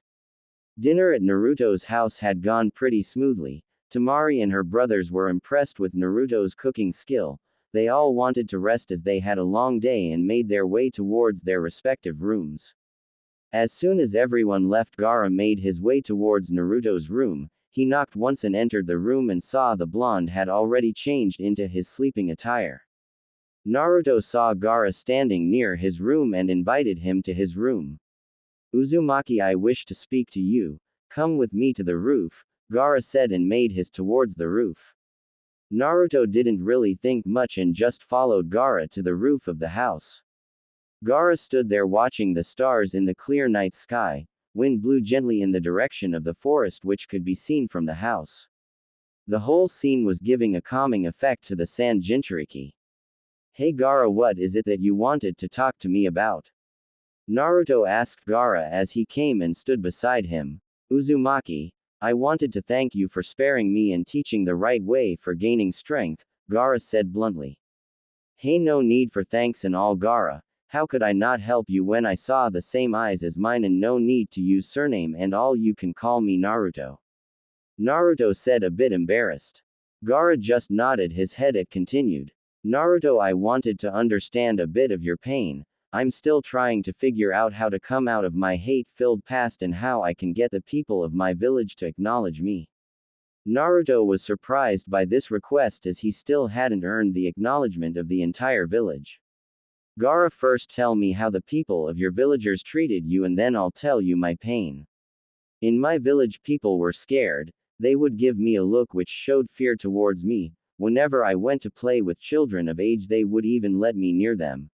Dinner at Naruto's house had gone pretty smoothly. Temari and her brothers were impressed with Naruto's cooking skill. They all wanted to rest as they had a long day and made their way towards their respective rooms. As soon as everyone left, Gaara made his way towards Naruto's room. He knocked once and entered the room and saw the blonde had already changed into his sleeping attire. Naruto saw Gaara standing near his room and invited him to his room. Uzumaki, I wish to speak to you. Come with me to the roof, Gaara said and made his towards the roof. Naruto didn't really think much and just followed Gaara to the roof of the house. Gaara stood there watching the stars in the clear night sky. Wind blew gently in the direction of the forest which could be seen from the house. The whole scene was giving a calming effect to the sand Jinchuriki. Hey Gaara, what is it that you wanted to talk to me about? Naruto asked Gaara as he came and stood beside him. Uzumaki, I wanted to thank you for sparing me and teaching the right way for gaining strength, Gaara said bluntly. Hey, no need for thanks and all, Gaara. How could I not help you when I saw the same eyes as mine, and no need to use surname and all, you can call me Naruto. Naruto said, a bit embarrassed. Gaara just nodded his head and continued. Naruto, I wanted to understand a bit of your pain. I'm still trying to figure out how to come out of my hate-filled past and how I can get the people of my village to acknowledge me. Naruto was surprised by this request as he still hadn't earned the acknowledgement of the entire village. Gaara, first tell me how the people of your villagers treated you and then I'll tell you my pain. In my village people were scared. They would give me a look which showed fear towards me. Whenever I went to play with children of age they would even let me near them.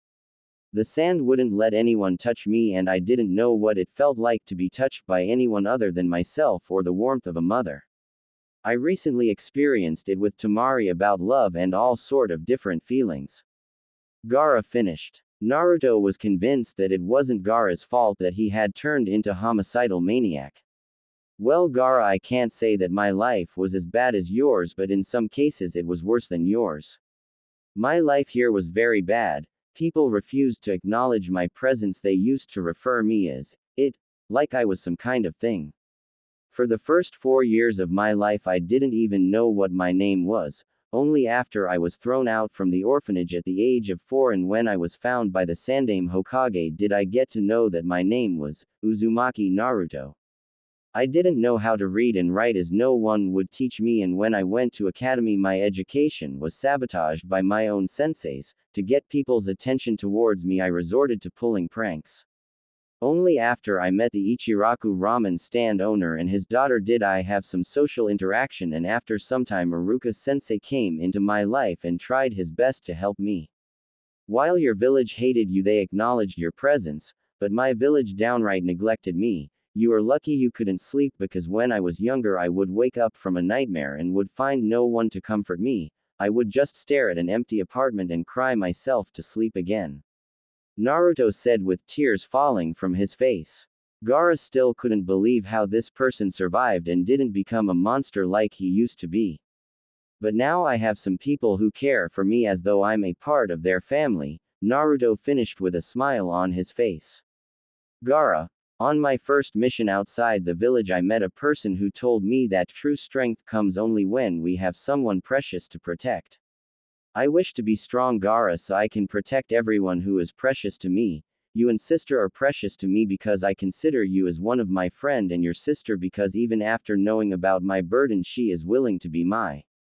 The sand wouldn't let anyone touch me and I didn't know what it felt like to be touched by anyone other than myself or the warmth of a mother. I recently experienced it with Temari about love and all sort of different feelings. Gaara finished. Naruto was convinced that it wasn't Gaara's fault that he had turned into homicidal maniac. Well, Gaara, I can't say that my life was as bad as yours, but in some cases it was worse than yours. My life here was very bad. People refused to acknowledge my presence. They used to refer me as it, like I was some kind of thing. For the first 4 years of my life I didn't even know what my name was. Only after I was thrown out from the orphanage at the age of 4 and when I was found by the Sandaime Hokage did I get to know that my name was Uzumaki Naruto. I didn't know how to read and write as no one would teach me, and when I went to academy my education was sabotaged by my own senseis. To get people's attention towards me I resorted to pulling pranks. Only after I met the Ichiraku ramen stand owner and his daughter did I have some social interaction, and after some time Iruka sensei came into my life and tried his best to help me. While your village hated you they acknowledged your presence, but my village downright neglected me. You are lucky you couldn't sleep because when I was younger I would wake up from a nightmare and would find no one to comfort me. I would just stare at an empty apartment and cry myself to sleep again. Naruto said with tears falling from his face. Gaara still couldn't believe how this person survived and didn't become a monster like he used to be. But now I have some people who care for me as though I'm a part of their family, Naruto finished with a smile on his face. Gaara, on my first mission outside the village I met a person who told me that true strength comes only when we have someone precious to protect. I wish to be strong, Gaara, so I can protect everyone who is precious to me. You and sister are precious to me because I consider you as one of my friend, and your sister because even after knowing about my burden she is willing to be my